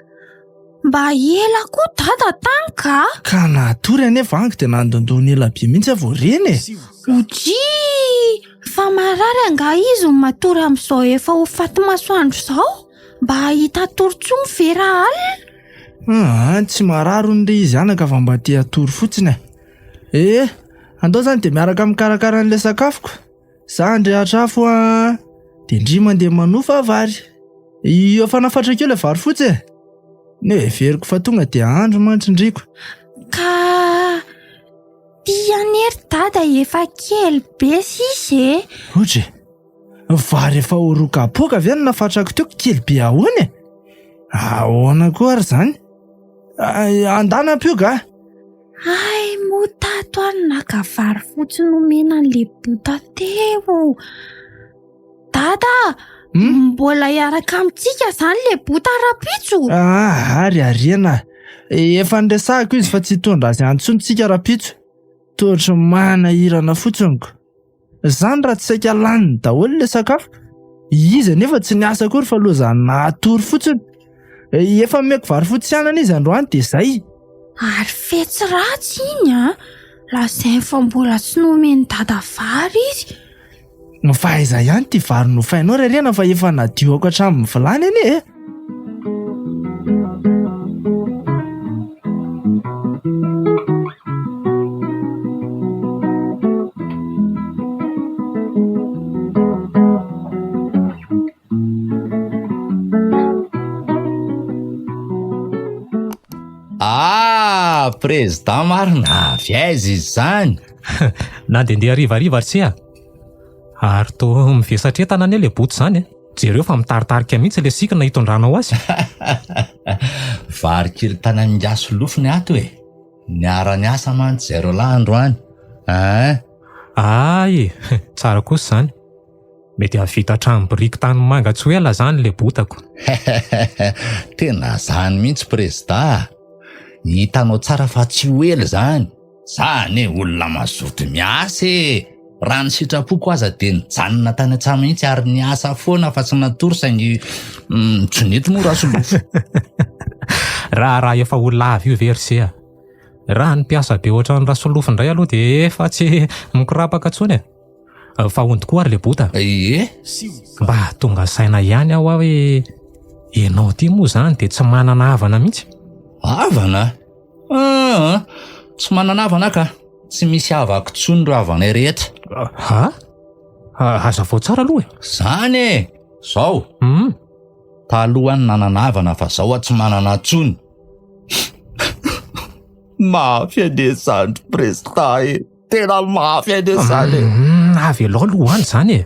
Mba ela koa dada tany ka. Ka natory anefa angy dia nandondony ela be mihitsy avo reny e. Oji, fa marary anga izy no matory amin'izao efa ho faty masoandro izao. Mba hita torontsony vera alina. Tsy marary ny re izy anaka fa mba tia tory fotsiny e. Andao zany dia miaraka mikarakara an'ilay sakafoko. Za andrehatra-trafo a. Dia indry mandeha manofa vary. Io fanafatra keo ilay vary fotsy e. Ne veriko fa tonga dia andro mantsindriko. Ka tianery dada efa kely be sisy e. Ohatry, vary efa horokapoaka ve no nafatrako teo kely be ahoana e. Ahoana koa ary zany. Andana ampio ga. Ay, motato any naka vary fotsiny nomena an'le bota teo. Dada, mbola hiaraka amintsika zany le bota rapitso. Ary arena. Efa nresahako izy fa tsy hitondra azy antsontsika rapitso. Toatra manahirana fotsiny. Zany raha tsy saika laniny daholo le sakafo. Izy anefa tsy niasa akory fa loza natory fotsiny. Efa meko vary fotsy anana izy androany dia izay. Ary fetsy ratsy iny a. Lazainy fa mbola tsy nomeny dada vary izy. Fahaiza ihany ty vary nofainao rerena fa efa nadioko hatramin'ny vilany anie e. Président marina avy aiza izy zany? Na dia ndeha harivariva tsia ary toa mivesatretana anie le boto zany jereo fa mitaritarika mihitsy le sikina hitondranao azy. Vary kely tany amin'ny aso lofiny ato e. Niara-ny asa mantsy zay lahy androany. Ay, tsara kosa zany. Mety havita trano biriky tany manga tsy ho ela zany le botako. Tena zany mihitsy Président. Hitanao tsara fa tsy ho ela zany. Zany olona mazoto miasa e. Raha ny sitrapoko aza dia nijanona tany an-tsaha mihitsy ary niasa foana fa tsy natory saingy tsonety moa raso lofo. Raha efa ho lava io versea. Raha ny mpiasa be ohatran'ny rasolofo indray aloha dia efa tsy mikorapaka tsony fa ondoko ary le bota. Mba tonga saina ihany aho hoe ianao ty moa zany dia tsy manana havana mihitsy. Havana? Tsy manana havana ka. Tsy misy havako tsony ro havanay rehetra. Aza vao tsara aloha zany e. Zao talohany nanana havana fa zao tsy manana tsony. Mafy ane zany Président e. Tena mafy ane zany e. Avy aloha lohany zany e.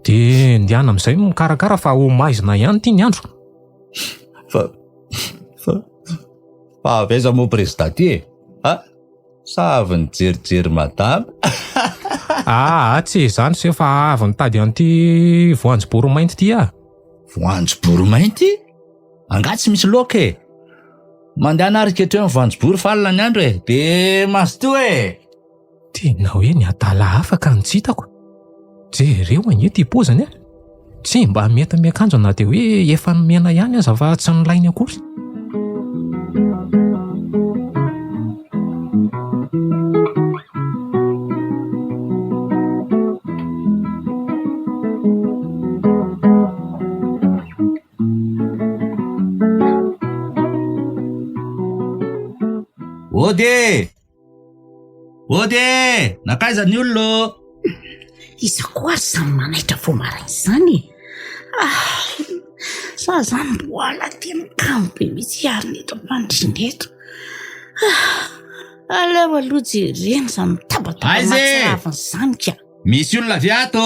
Dia ndiana amin'izay mikarakara fa ho maizina ihany ty ny andro. Fa aveza moa Président ty e. Sa avy nijerijery madama? Tsy zany se fa avy nitady an'ity voanjobory mainty ty Voanjobory mainty? Angaha tsy misy loka e. Mandeha nariketra eo amin'ny voanjobory falina ny andro e. De masto e. Tena hoe ny adala afaka ny tsitako. Jereo agnety ipozany tsy mba mety miakanjo na dia hoe efa nomena ihany aza fa tsy nilainy akory. Ode! Nakaiza ny olona? Iza koa ary samy manaitra vo maraina izany. Sa zany mboala tena kamo be mihitsy ary neto mandrina eto. Aleo aloha jerena izany mitabataba matsiraviny izany ka. Misy olona avy ato.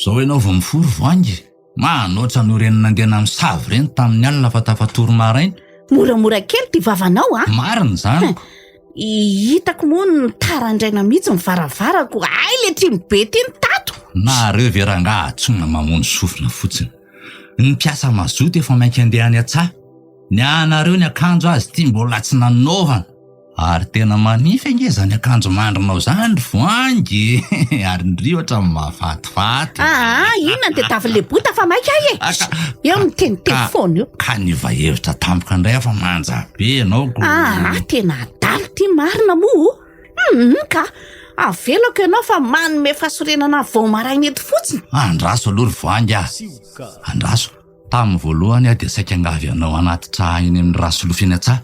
Zao ianao vao mifory voangy. Manoatra no reny nandeha misavy reny tamin'ny alina fa tafatory maraina. Moramora kely ty vavanao Marina zany. Hitako moa ny tarandraina mihitsy mivaravarako. Ay le trimobe ty ny tato. Nareo veranga atsona mamono sofina fotsiny. Ny mpiasa mazoto efa mainka andeha any an-tsaha. Ny anareo ny akanjo azy ty mbola tsy nanaovana. Ary tena manify ange zany akanjo mandrinao zany voangy. Ary ndry ohatra mahafatifaty. Inona dia tavy le bota fa maika eo miteny telefona io. Ka niva hevitra tampoka indray fa manja be ianao. Tena adalo ty marina moa. Ka avelako ianao fa manome fahasorenana vao maraina eto fotsiny. Andraso aloha ry voangy Andraso. Tamin'ny voalohany dia saika angavy anao anaty traha eny amin'ny rasolofo eny an-tsaha.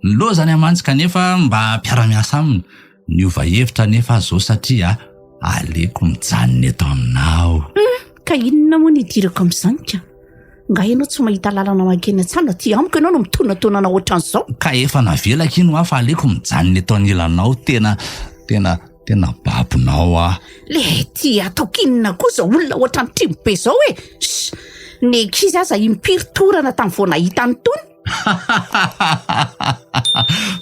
Loha zany amantsika nefa mba mpiara-miasa aminy. Niova hevitra nefa zao satria aleko mijanona eto aminao. Ka inona moa nidirako amin'izany ka? Nga ianao tsy mahita lalana makeny an-tsana ty amiko ianao no mitonatonana ohatran'izao. Ka efa navelaka iny fa aleko mijanona eto anilanao. Tena babonao Le ty ataoko inona kosa olona ohatran'ny trimobe zao e. Nekizy aza impiritorana tamin'ny vao nahita ny tony.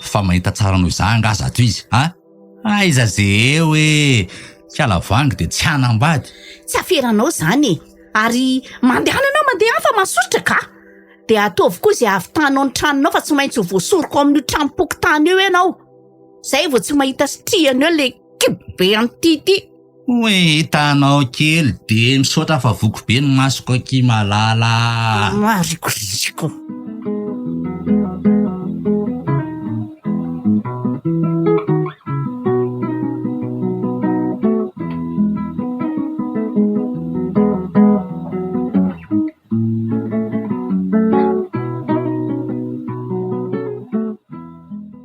Fa mahita tsara noho izany aza ato izy aiza ze eo fialavangy dia tsy hanambady. Tsy aferanao zany ary mandeha fa masotra ka. Dia ataovy koa izay avitanao ny tranonao fa tsy maintsy ho voasoroko amin'ny tranom-pokotany eo ianao. Zay vao tsy mahita sitriany eo le kibe an'ity. Hoe hitanao kely dia misaotra fa voko be ny masoko aky malala. Marikoriko.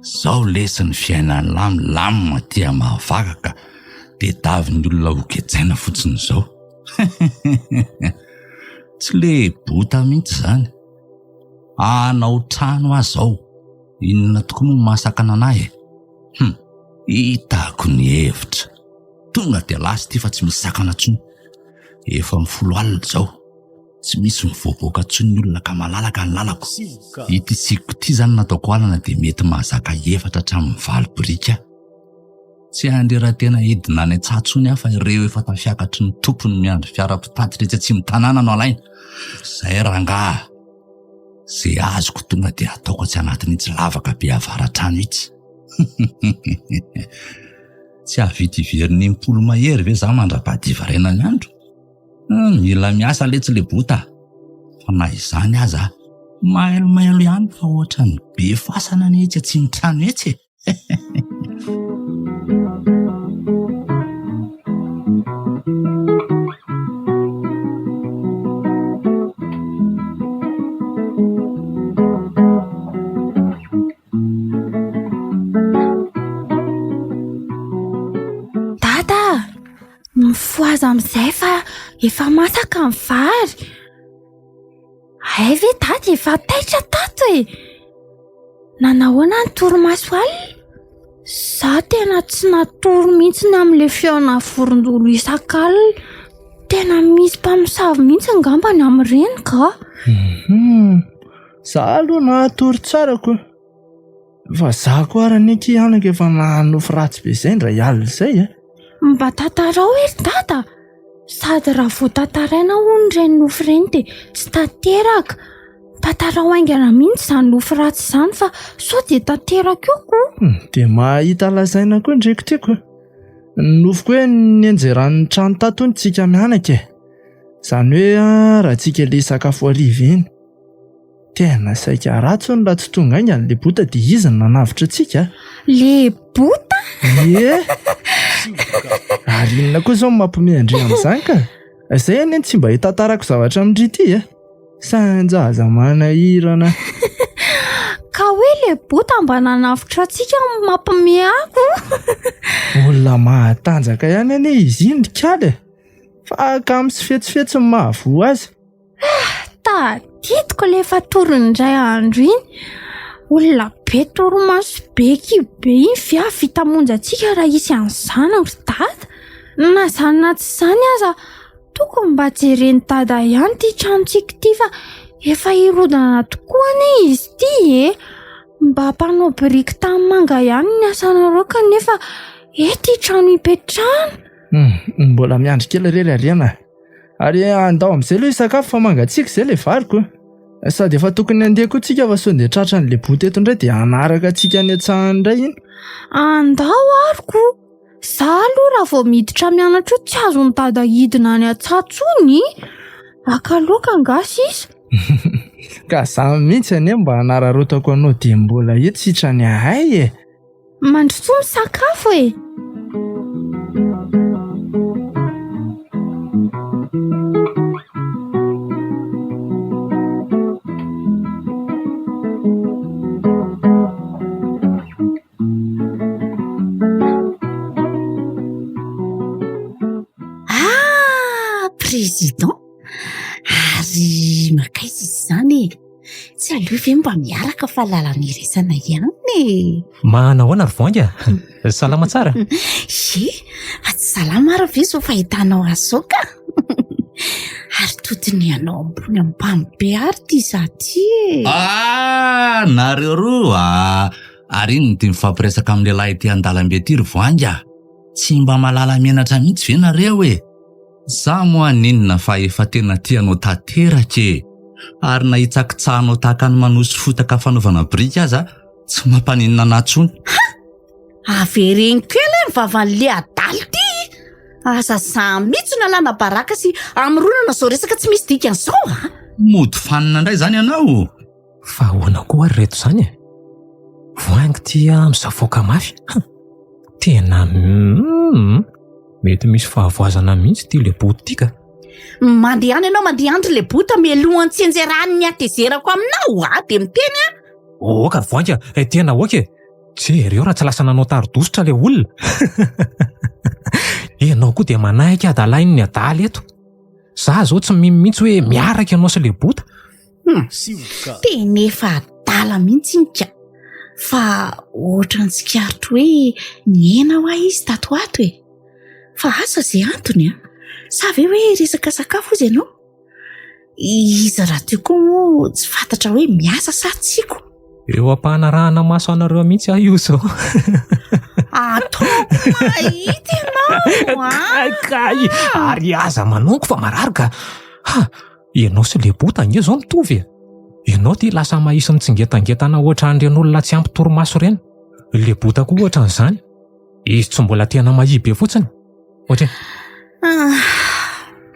Zao lesin'ny fiainany lamina tia mahavakaka dia davy ny olona hokejaina fotsiny zao. Tsy le bota mihitsy zany. anao trano azy zao, inona tokoa moa mahasaka ananahy e? Hitako ny hevitra, tonga dia lasa ty fa tsy misy sakana tsony. Efa 10 alina zao, tsy misy mivoavoaka tsony ny olona ka malalaka ny lalako. Ity tsiko ty zany nataoko alana dia mety mahazaka 4 hatramin'ny 9 brika. Tsy andrera-tena edina any an-tsatsony aho fa ireo efa tafiakatry ny tompony miandry fiara-pitatitra etsy atsimon tanàna no alaina. Zay rangahy, zay azoko tonga dia ataoko tsy anatin'itsy lavaka be avaratrano itsy. Tsy avity veriny 10 mahery ve za mandra-pahadiva rena ny andro? Mila miasa letsy le bota. Fa na izany aza, mailo ihany fa ohatra ny be fasana ny etsy atsimon trano etsy. Mifoaza amin'izay fa efa masaka ny vary. Ay ve dady efa taitra tato e? Nanahoana ny torimaso alina? Za tena tsy natory mihitsy ny amin'le feona vorondolo isan-kalina. Tena misy mpamosavy mihitsy ngamba ny amin'ireny ka? Za aloha natory tsara koa. Fa za koa ary niky anaka efa nanofy ratsy be izay ndray alina izay e. Mba tantarao ery dada, sady raha vao tantaraina hono ireny nofy ireny dia tsy tanteraka. Tantarao aingana mihitsy izany nofy ratsy izany fa sao dia tanteraka io koa. Dia mahita lazaina koa ndreko tiako. Nofiko hoe nienjeran'ny trano tato ny tsika mianaka e. Izany hoe raha tsika le sakafo hariva iny. Tena saika ratsy ny raha tsy tonga aingana le bota dia izy ny nanavitra antsika. Le bota? Ie. Ary inona koa izao mampimiandry amin'izany ka? Izay anie tsy mba hitantarako zavatra amin'ity e. Sanjaza manahirana. Ka hoe le bota mba nanavitra antsika mampimiako. Olona mahatanjaka ihany anie izy iny kaly. Fa ka amin'ny fetsifetsy mahavoa azy. Tadidiko le efa toriny indray andro iny. Olona be torimaso be kibe iny vita monja antsika raha isy an'izany ry dada. Na izany na tsy izany aza, tokony mba jereny dada ihany ty tranontsika ty fa efa hirodana tokoa anie izy ty e. Mba hampanao biriky tanimanga ihany ny asanareo kanefa ety trano hipetrahana. Mbola miandry kely rely ariana. Ary andao amin'izay aloha isakafo fa mangatsiaka izay le variko. Sady efa tokony handeha koa tsika fa sao dia tratra n'le bota eto indray dia hanaraka antsika any an-tsahana indray iny. Andao ariko. Za aloha raha vao miditra mianatra io tsy azo ny dada hidina any an-tsatsony. Akaloka angasy izy. Ka za mihitsy anie mba hanararotako anao dia mbola eto sitrany ahay e. Mandrosoa misakafo e. Président ary makaiza izy izany tsy aloha ve mba miaraka fa lalana iresana ihany. Mahanahoana ry voanga? Salama tsara? Ye, tsy salama ary ve so fahitanao azy zao ka? Ary totony ianao ambony ambany be ary ty zaty e. Nareo roa ary iny ty mifampiresaka amin'ny lehilahy ety an-dalambe ty ry voanga. Tsy mba malala menatra mihitsy ve nareo e? Za moa ninona fa efa tena tianao tanteraka e. Ary na hitsakitsahanao tahaka ny manosy fotaka fanaovana brika aza, tsy mampaninona natsony. Avereny kely ny vavan'le adaly ty. Asa za mihitsy nalana baraka sy amironana zao resaka tsy misy dikan'izao a. Mody fanina indray zany ianao. Fa ahoana koa ary reto izany e? Voangy tia mizavoaka mafy. Tena mety misy fahavoazana mihitsy ty le bota ty ka. Mandeha any ianao mandeha andry le bota mialohan'ny tsy enjerany ny atezerako aminao dia miteny a. Oka voangy tena oka e. Jereo raha tsy lasa nanao tarodositra le olona. Ianao koa dia manahika adalainy ny adaly eto. Za zao tsy mihitsy hoe miaraka ianao sy le bota. tena efa adala mihitsy nika fa ohatra ny tsikaritra hoe niena ho ahy izy tato ato e fa asa izay antony sa ve hoe resaka sakafo izy ianao izy raha teo koa moa tsy fantatra hoe miasa sa tsiko eo ampanarahana maso anareo mihitsy aho io zao ataoko mahita ianao kay ary aza manonko fa marary ka ianao sy le bota nge zao mitovy ianao ty lasa mahisa mitsingetangetana ohatra andren'olona tsy ampy torimaso reny le bota koa ohatra n'izany izy tsy mbola tena mahibe fotsiny ohatra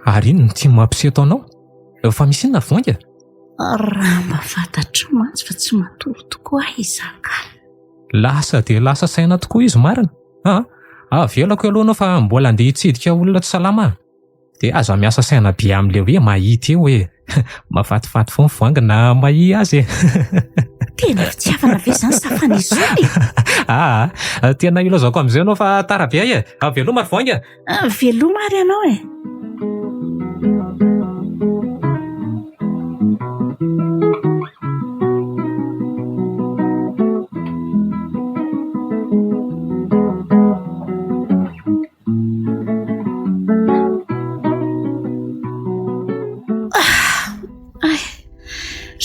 ary iny ny tia mampiseto anao efa misy inona voanga raha mba fantatro mantsy fa tsy matory tokoa izakala lasa dia lasa saina tokoa izy marina avelako alohanao fa mbola andeha hitsidika olona tsy salama dia aza miasa saina be amin'le hoe mahita eo hoe mafatifaty fo mivoanga na mahi azy tena fitiavana ve izany safana izany tena ilazako amin'izay anao fa tarabe ay veloma ry voanga veloma ary ianao e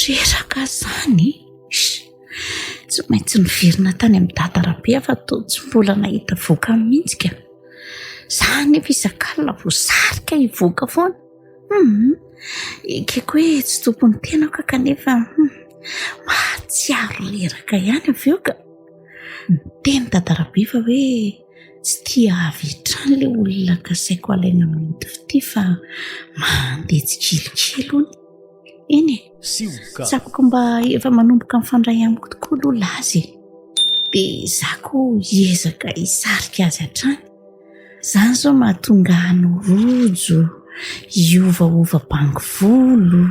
reraka zany tsy maintsy niverina tany amin'ny dadarabe fa to tsy mbola nahita voaka mihitsika zany efa isan-kalina voasarika hivoaka foana ekeko hoe tsy tompony tenako kanefa mahatsiaro leraka ihany avy eo ka teny dadarabe fa hoe tsy tia avetrany le olona kasaiko alaina amin'ny tifity fa mandeha tsikelikely ony eny tsapoko mba efa manomboka mifandray amiko tokoa aloha lazy dia zako hiezaka hisarika azy hatrany zany zao mahatonga hanorojo iovaova bangy volo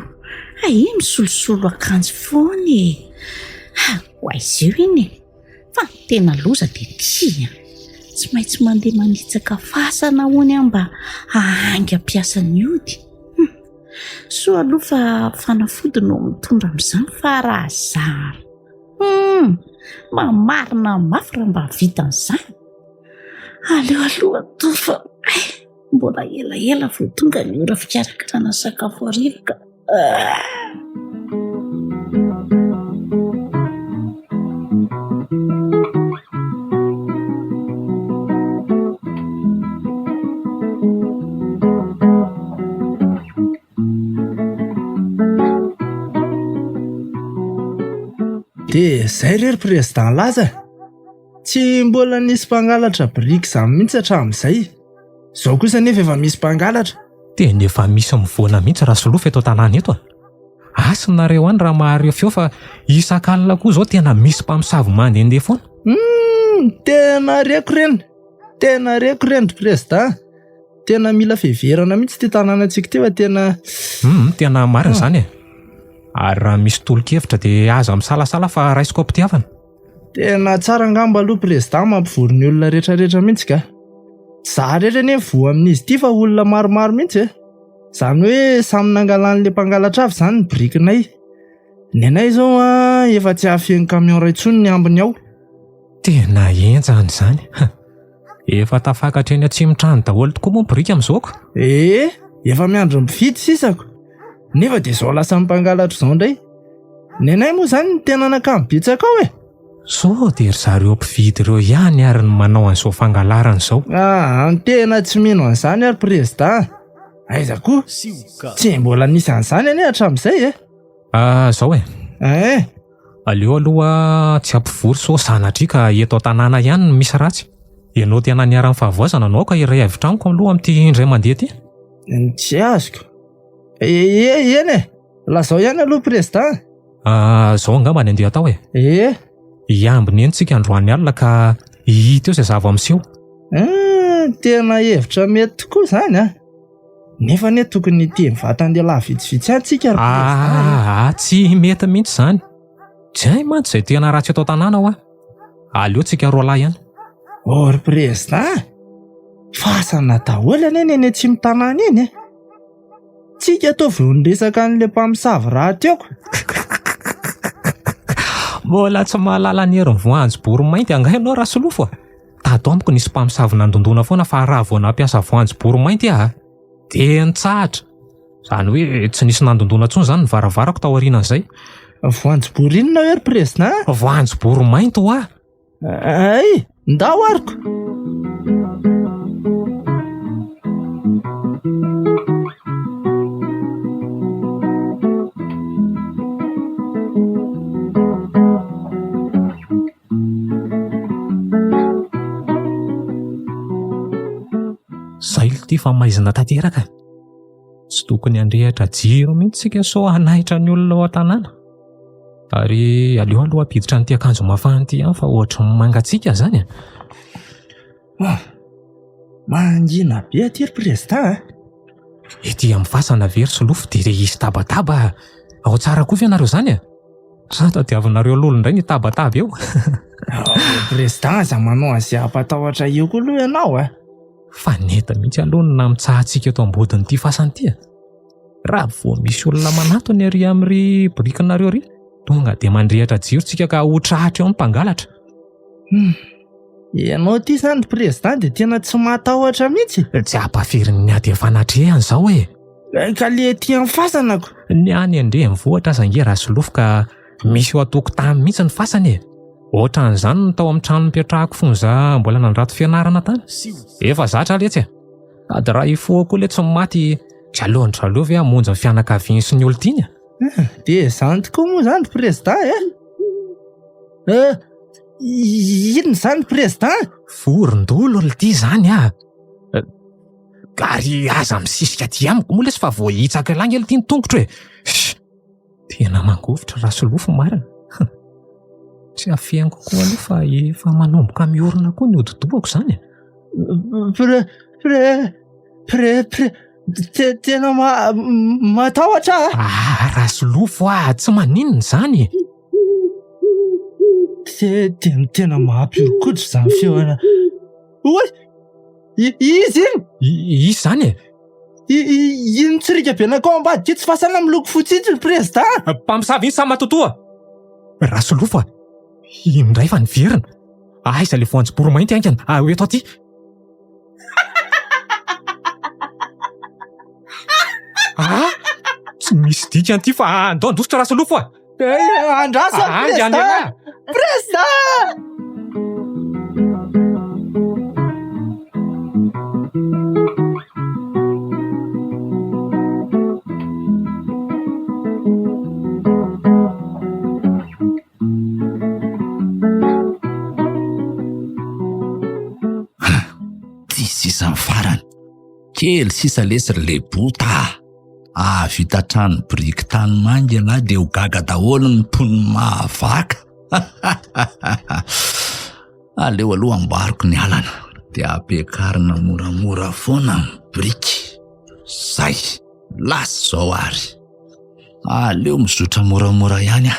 misolosolo akanjo foany ho aizy eo iny fa tena loza dia tia tsy maintsy mandeha manitsaka fasana hoany mba ahaingam-piasany ody soa aloha fa fanafody no mitondra amin'izany fa raha zara mamarina mafy raha mba vita an'izany aleo aloha to fa mbola elaela vao tonga ny ora fikarakarana sakafo arivaka dia izay rery président laza tsy mbola nisy mpangalatra briky izany mihitsy hatramin'izay izao kosa nefa efa misy mpangalatra tena efa misy mivoana mihitsy raha solofa eto tanàna eto asinareo any raha mahareo feo fa isan-kalina koa zao tena misy mpamosavy mandehandeha foana tena reko reny président tena mila fiheverana mihitsy ty tanànantsika ty fa tena marina izany ary raha misy tolo-kevitra dia aza misalasala fa raisiko ampitiavana tena tsara ngamba aloha président mampivory olona rehetrarehetra mihitsy ka za rehetra ne voa amin'izy ity fa olona maromaro mihitsy zany hoe samy nangalan'le mpangalatra avy zany ny brikinay ny anay zao efa tsy ahafen'ny camion raitsony ny ambiny ao tena enjany izany efa tafakatra eny atsimotrano daholo tokoa moa brika amin'izao efa miandro mividy sisako nefa dia zao lasa mpangalatra izao indray ny anay moa zany ny tena nakambitsaka ao so dia ry zareo mpividy ireo ihany ary ny manao an'izao fangalarana izao tena tsy mino an'izany ary président aiza koa tsy mbola nisy an'izany anie hatramin'izay zao aleo aloha tsy ampivory so sanatrika eto an-tanàna ihany no misy ratsy ianao tena niara-ny fahavoazana anao ka iray avitraniko aloha amin'ity indray mandeha ty tsy azoko eny lazao ihany aloha président zao angamba ny andeha atao iambiny entsika androany alina ka hita eo izay zava miseho tena hevitra mety tokoa zany nefa ne tokony ity mivatandehilahy vitsivitsy antsika tsy mety mihitsy izany tsy hay mantsy izay tena ratsy eto tanàna ao aleo tsika roa lahy ihany ry président fasana daholo anie eny tsy mitanàna eny tsika ataovy eo niresaka an'ilay mpamosavy raha teoko. Mbola tsy mahalala ny herin'ny voanjobory mainty angahy ianao raha solofo. Tato amiko nisy mpamosavy nandondona foana fa raha vao nampiasa voanjobory mainty dia nitsahatra. Izany hoe tsy nisy nandondona intsony izany ny varavarako tao aorianan'izay. Voanjobory inona hoe ry président? Voanjobory mainty ho aho. Ay, ndao ariko. Zay ity famaizina tanteraka. Tsy tokony handrehatra jiro mihitsy sika sao hanahitra ny olona ao an-tanàna. Ary aleo aloha ampiditra n'ity akanjo mafana ity fa ohatra ny mangatsiaka izany. Mangina be aty ry président. Ety amin'ny fasana very solofo dia izy tabataba. Ao tsara koa ve ianareo izany? Sa tadiavinareo lolo indray ny tabataba eo. Président aza manao azy ampatahotra eo koa aloha ianao Fa neta mihitsy aloha ny namitsahantsika eto ambodin'ity fasana ity. Raha vao misy olona manato ny ary amin'ny brikinareo ary, tonga dia mandrehatra jirotsika ka hotrahatra eo amin'ny mpangalatra. Ianao ity izany président dia tena tsy matahotra mihitsy. Tsy ampafirin'ny ady efa natrehany izao Ka le ety amin'ny fasanako. Ny any andre mivoatra aza nge raha solofo ka misy eo an-tokotany mihitsy ny fasany. Ohatran'izany ny tao amin'ny trano nipetrahako fonza mbola nandrato fianarana tany. Efa zatra letsy. Ady raha ifoha koa le tsy maty jaleo ve hamonjy ny fianakaviany sy ny olon-tiany? Dia izany tokoa moa izany président Inona izany président? Vorondolo ity izany Gary aza misisika aty amiko moa lesy fa vao hitsaka lang ely ity ny tongotro tena mangovitra raha solofo marina. Tsy afengo koa aloha fa efa manomboka miorina koa ny hodi-dohako izany. Tena matahotra raha solofo tsy maninona izany. Tena mahampirikoditra izany feoana. Oy! Izy Izy izany ino tsirika be nakao ambadika tsy fasana miloko fotsy ity ry président. Mpamosavy iny samy matotoa. Raha solofo indray fa niverina. Aiza le voanjobory mainty aingana eto aty. Tsy misy dikany ity fa andao andositra raha solofo Andrasa président. Sisa ny farany kely sisa lesy le bota vita trano biriky tany manga na dia ho gaga daholo ny mponiny mahavaka. Aleo aloha ambariko ny alana dia ampiakarina moramora foana ny biriky. Zay lasa zao ary aleo mizotra moramora ihany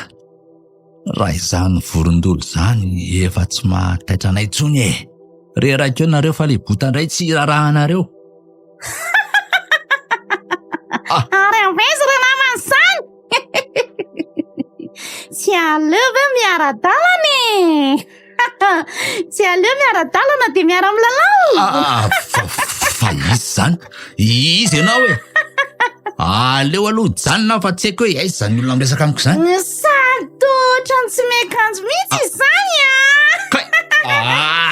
raha izany vorondolo izany efa tsy mahataitra anay intsony Reraikeo nareo fa le bota indray tsy rarahanareo. Areo ra namany izany. Tsy aleo ve miara-dalana Tsy aleo miara-dalana dia miara-milalao. Fa izy izany izy ianao aleo aloha janona fa tsy haiko hoe aiza izany olona miresaka amiko izany. Sadotra ny tsy miakanjo mihitsy izany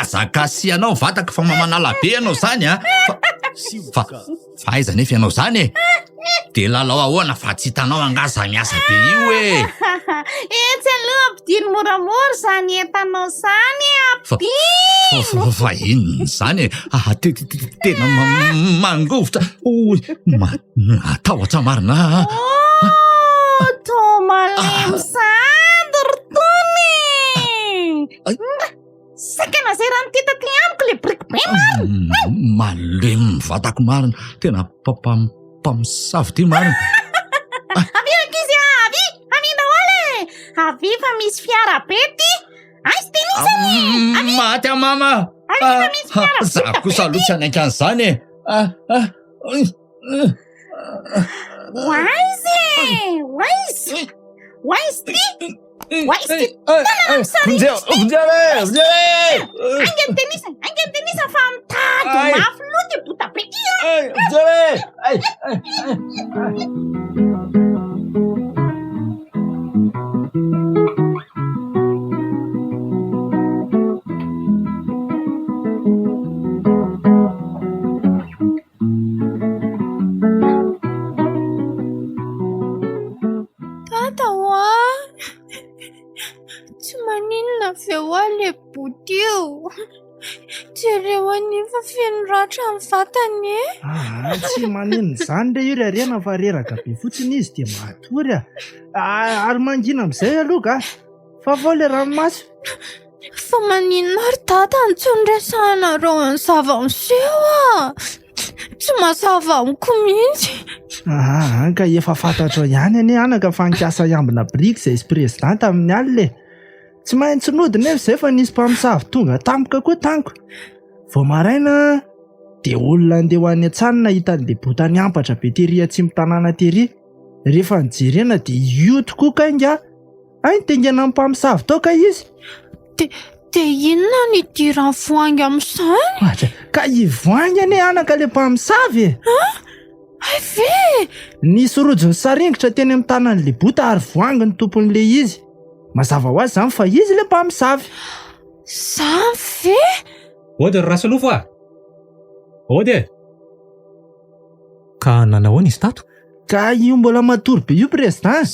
zakasy ianao vataka fa mamanala be ianao izany fa aiza nefa ianao izany dia lalao ahoana fa tsy hitanao angaza miasa be io Etsy aloha ampidiny moramora izany entanao izany ampidiny. Fa inona izany tena mangovitra matahotra marina. Tomalemy sady rotony. Sakana zay raha niteta ty amiko le briky be marina. Malemy vatako marina tena mpamosavy ty marina. Aviakizy amina ole avy fa misy fiara be ty. Aizy tenisany maty mama. Za kosa aloha tsy hanaiky an'izany Waizy! Waizy! Waizy! Waizy! Aingam tenisa fa mitady mafy loha ty bota be ty Tata hoa tsy maninona feo ahy le boty io. Jereo anefa feno ratra amin'ny vatany e. Tsy maninona izany re io ry arena fa reraka be fotsiny izy dia matory ary mangina amin'izay aloha ka fa vao le ranomasy. Fa maninona ary tata ntsondrasanareo ny zava-miseho tsy mazava amiko mihitsy. Ka efa fantatro ihany anie anaka fa nikasa iambina brika izay izy presidanta amin'ny alina tsy maintsy nodina efa izay fa nisy mpamosavy tonga tampoka koa taniko. Vao maraina dia olona andeha ho any an-tsanina hitan'ilay botany ampatra be tery atsimo tanàna tery. Rehefa nijerena dia io tokoa kainga tengena amin'ny mpamosavy tao ka izy. Dia inona ny idiran'ny voangy amin'izany? Ka ivoangy anie anaka ilay mpamosavy Ay ve? nisy rojony saringitra teny amin'ny tanan'ilay bota ary voangy ny tompon'ilay izy. Mazava ho azy izany fa izy ilay mpamosavy. Izany ve? Ody ry Rasolofo a! Ody! Ka nanahoana izy tato? Ka io mbola matory be io president.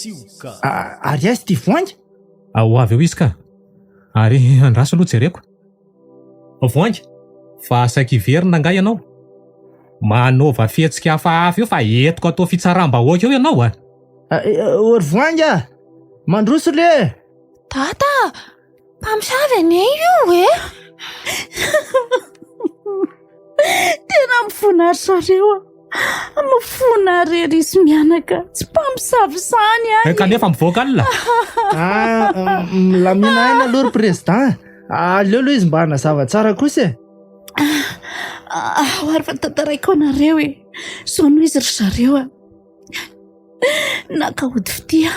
Ary aizy ty voangy? Ao avy eo izy ka. Ary andraso aloha jereko. Voangy, fa saika iverina nga ianao. Manova fihetsika hafahafa eo fa entiko atao fitsaram-bahoaka eo ianao Ory voangy mandroso le. Tata, mpamosavy anie io e. Tena mifonaritra reo mifona rery izy mianaka tsy mpamosavy izany any. Kanefa mivoaka alina. Milamina aina aloha ry president. Aleo aloha izy mba hanazava tsara kosa Ary fa tantaraiko anareo zao noho izy ry zareo nakahody fitia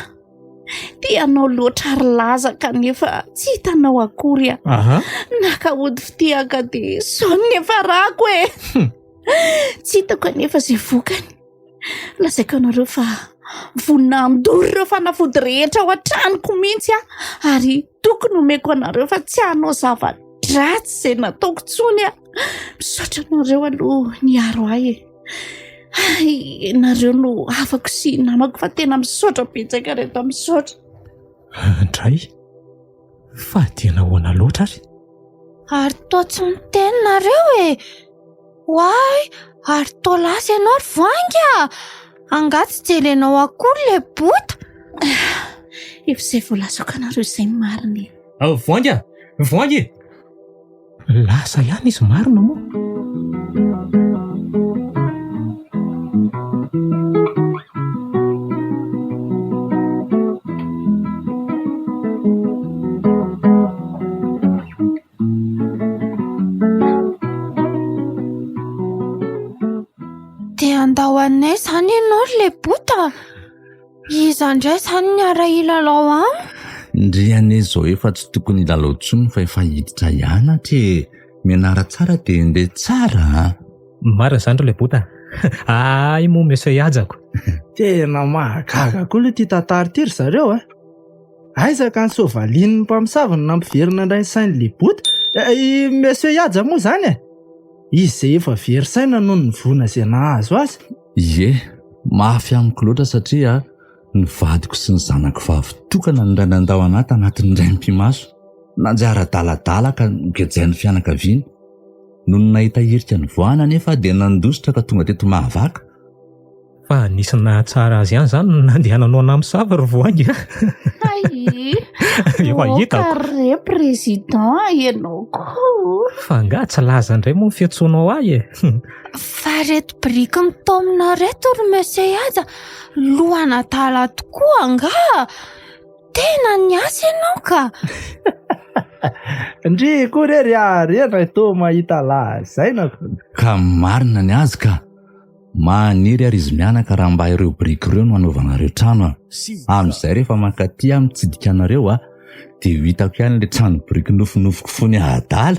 dia anao loatra ary laza kanefa tsy hitanao akory nakahody fitia ka dia zao nefa rako tsy hitako anefa izay vokany. Lazaiko anareo fa vonina andory ireo fanafody rehetra ao an-tranoko mihitsy ary tokony omeko anareo fa tsy hanao zava-dratsy izay nataoko tsony misaotra anareo aloha niaro ahy nareo no afako sy namako fa tena misaotra betsaka reto misaotra. Ndray fa dia nahoana loatra Ary toa tsy miteny nareo Hoay, ary toa lasa ianao ry voangy angatsy jelenao akory le bota. Efa izay voalasako anareo izay marina. Voangy voangy lasa ihany izy marina moa. Dia andahoanay izany ianao le bota. Iza indray izany niara ilalao amiko. Ndriane izao efa tsy tokony ilalao intsony fa efa hiditra ihany atria mianara tsara dia indeha tsara Marina izany ry le bota. Ay moa mesy iajako. Tena mahagaga koa aloha ty tantara ty ry zareo aizaka ny soavalin'ny mpamosavy no nampiverina indray ny sain'ilay bota. Mesy ihaja moa izany izy izay efa very saina noho ny vona izay nahazo azy. Ie, mafy amiko loatra satria ny vadiko sy ny zanako vavy tokana ny ray nandao anatin'ny ray mpimaso nanjara daladala ka gejain'ny fianakaviana noho ny nahita hirika ny voana nefa dia nandositra ka tonga teto mahavaka. Fa nisy nahatsara azy ihany izany nandehananao namosavy ry voangy. Efa hitako. Kare président ianao koa. Fa nga tsy laza indray moa ny fiantsoanao ahy Fa reto brika mitomina reto ry mesy aza lohana tala tokoa nga. Tena niasa ianao ka. Ndry koa rery arena to mahita lazainako. Ka marina ny azy ka maniry ary izy mianaka raha mba ireo briky ireo no anaovanareo trano amin'izay rehefa mankaty mitsidika anareo dia hitako ihany le trano briky nofinofiko fony adala.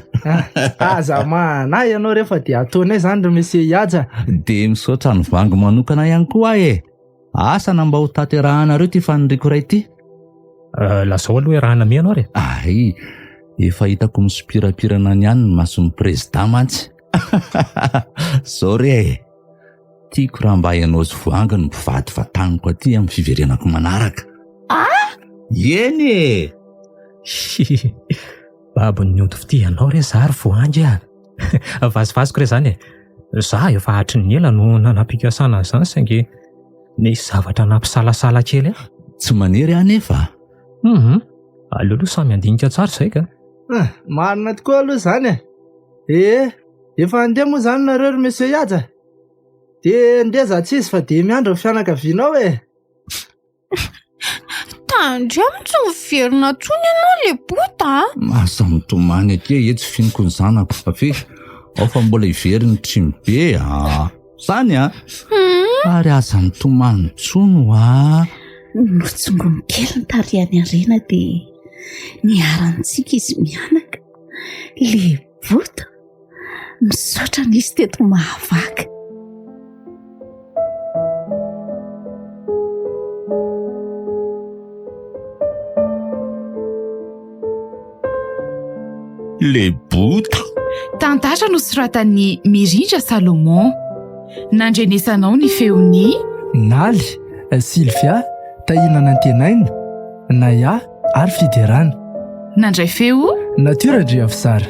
Aza manay ianao rehefa dia ataonay izany ry monsieur Ihaja. Dia misaotra ny vangy manokana ihany koa asa na mba ho taterahanareo ty faniriko ray ty. Lazao aloha rahana mi anao re. Efa hitako misopirapirana ny ihany ny mason'ny président mantsy. Zao re tiako raha mba hainao sy voangy ny mpivady vataniko aty amin'ny fiverenako manaraka. Eny Babony niodifity ianao re zary voangy vazivaziko re zany za efa hatry ny ela no nanam-pikasana izany saingy nisy zavatra nampisalasala kely tsy manery anefa. Aleoloha samy andinika tsara izay ka. Marina tokoa aloha izany efa andeha moa izany nareo ry monsieur Ihaja. Dia ndeza tsy izy fa dia miandro ny fianakavianao Tandremo tsy miverina tsony ianao le bota. Masa mitomany aty tsy finoko ny zanako afe ao fa mbola hiveriny trimobe zany ary aza mitomany tsono notsongony kely ny tariany arena dia niarantsika izy mianaka le bota misaotra nisy teto mahavaka. le bota tantara no soratan'ny Mirindra Salomon. Nandrenesanao ny feony Naly, Sylvia, tahinana antenaina, Naya ary Fiderana. Nandray feo Natiora Andriavizara.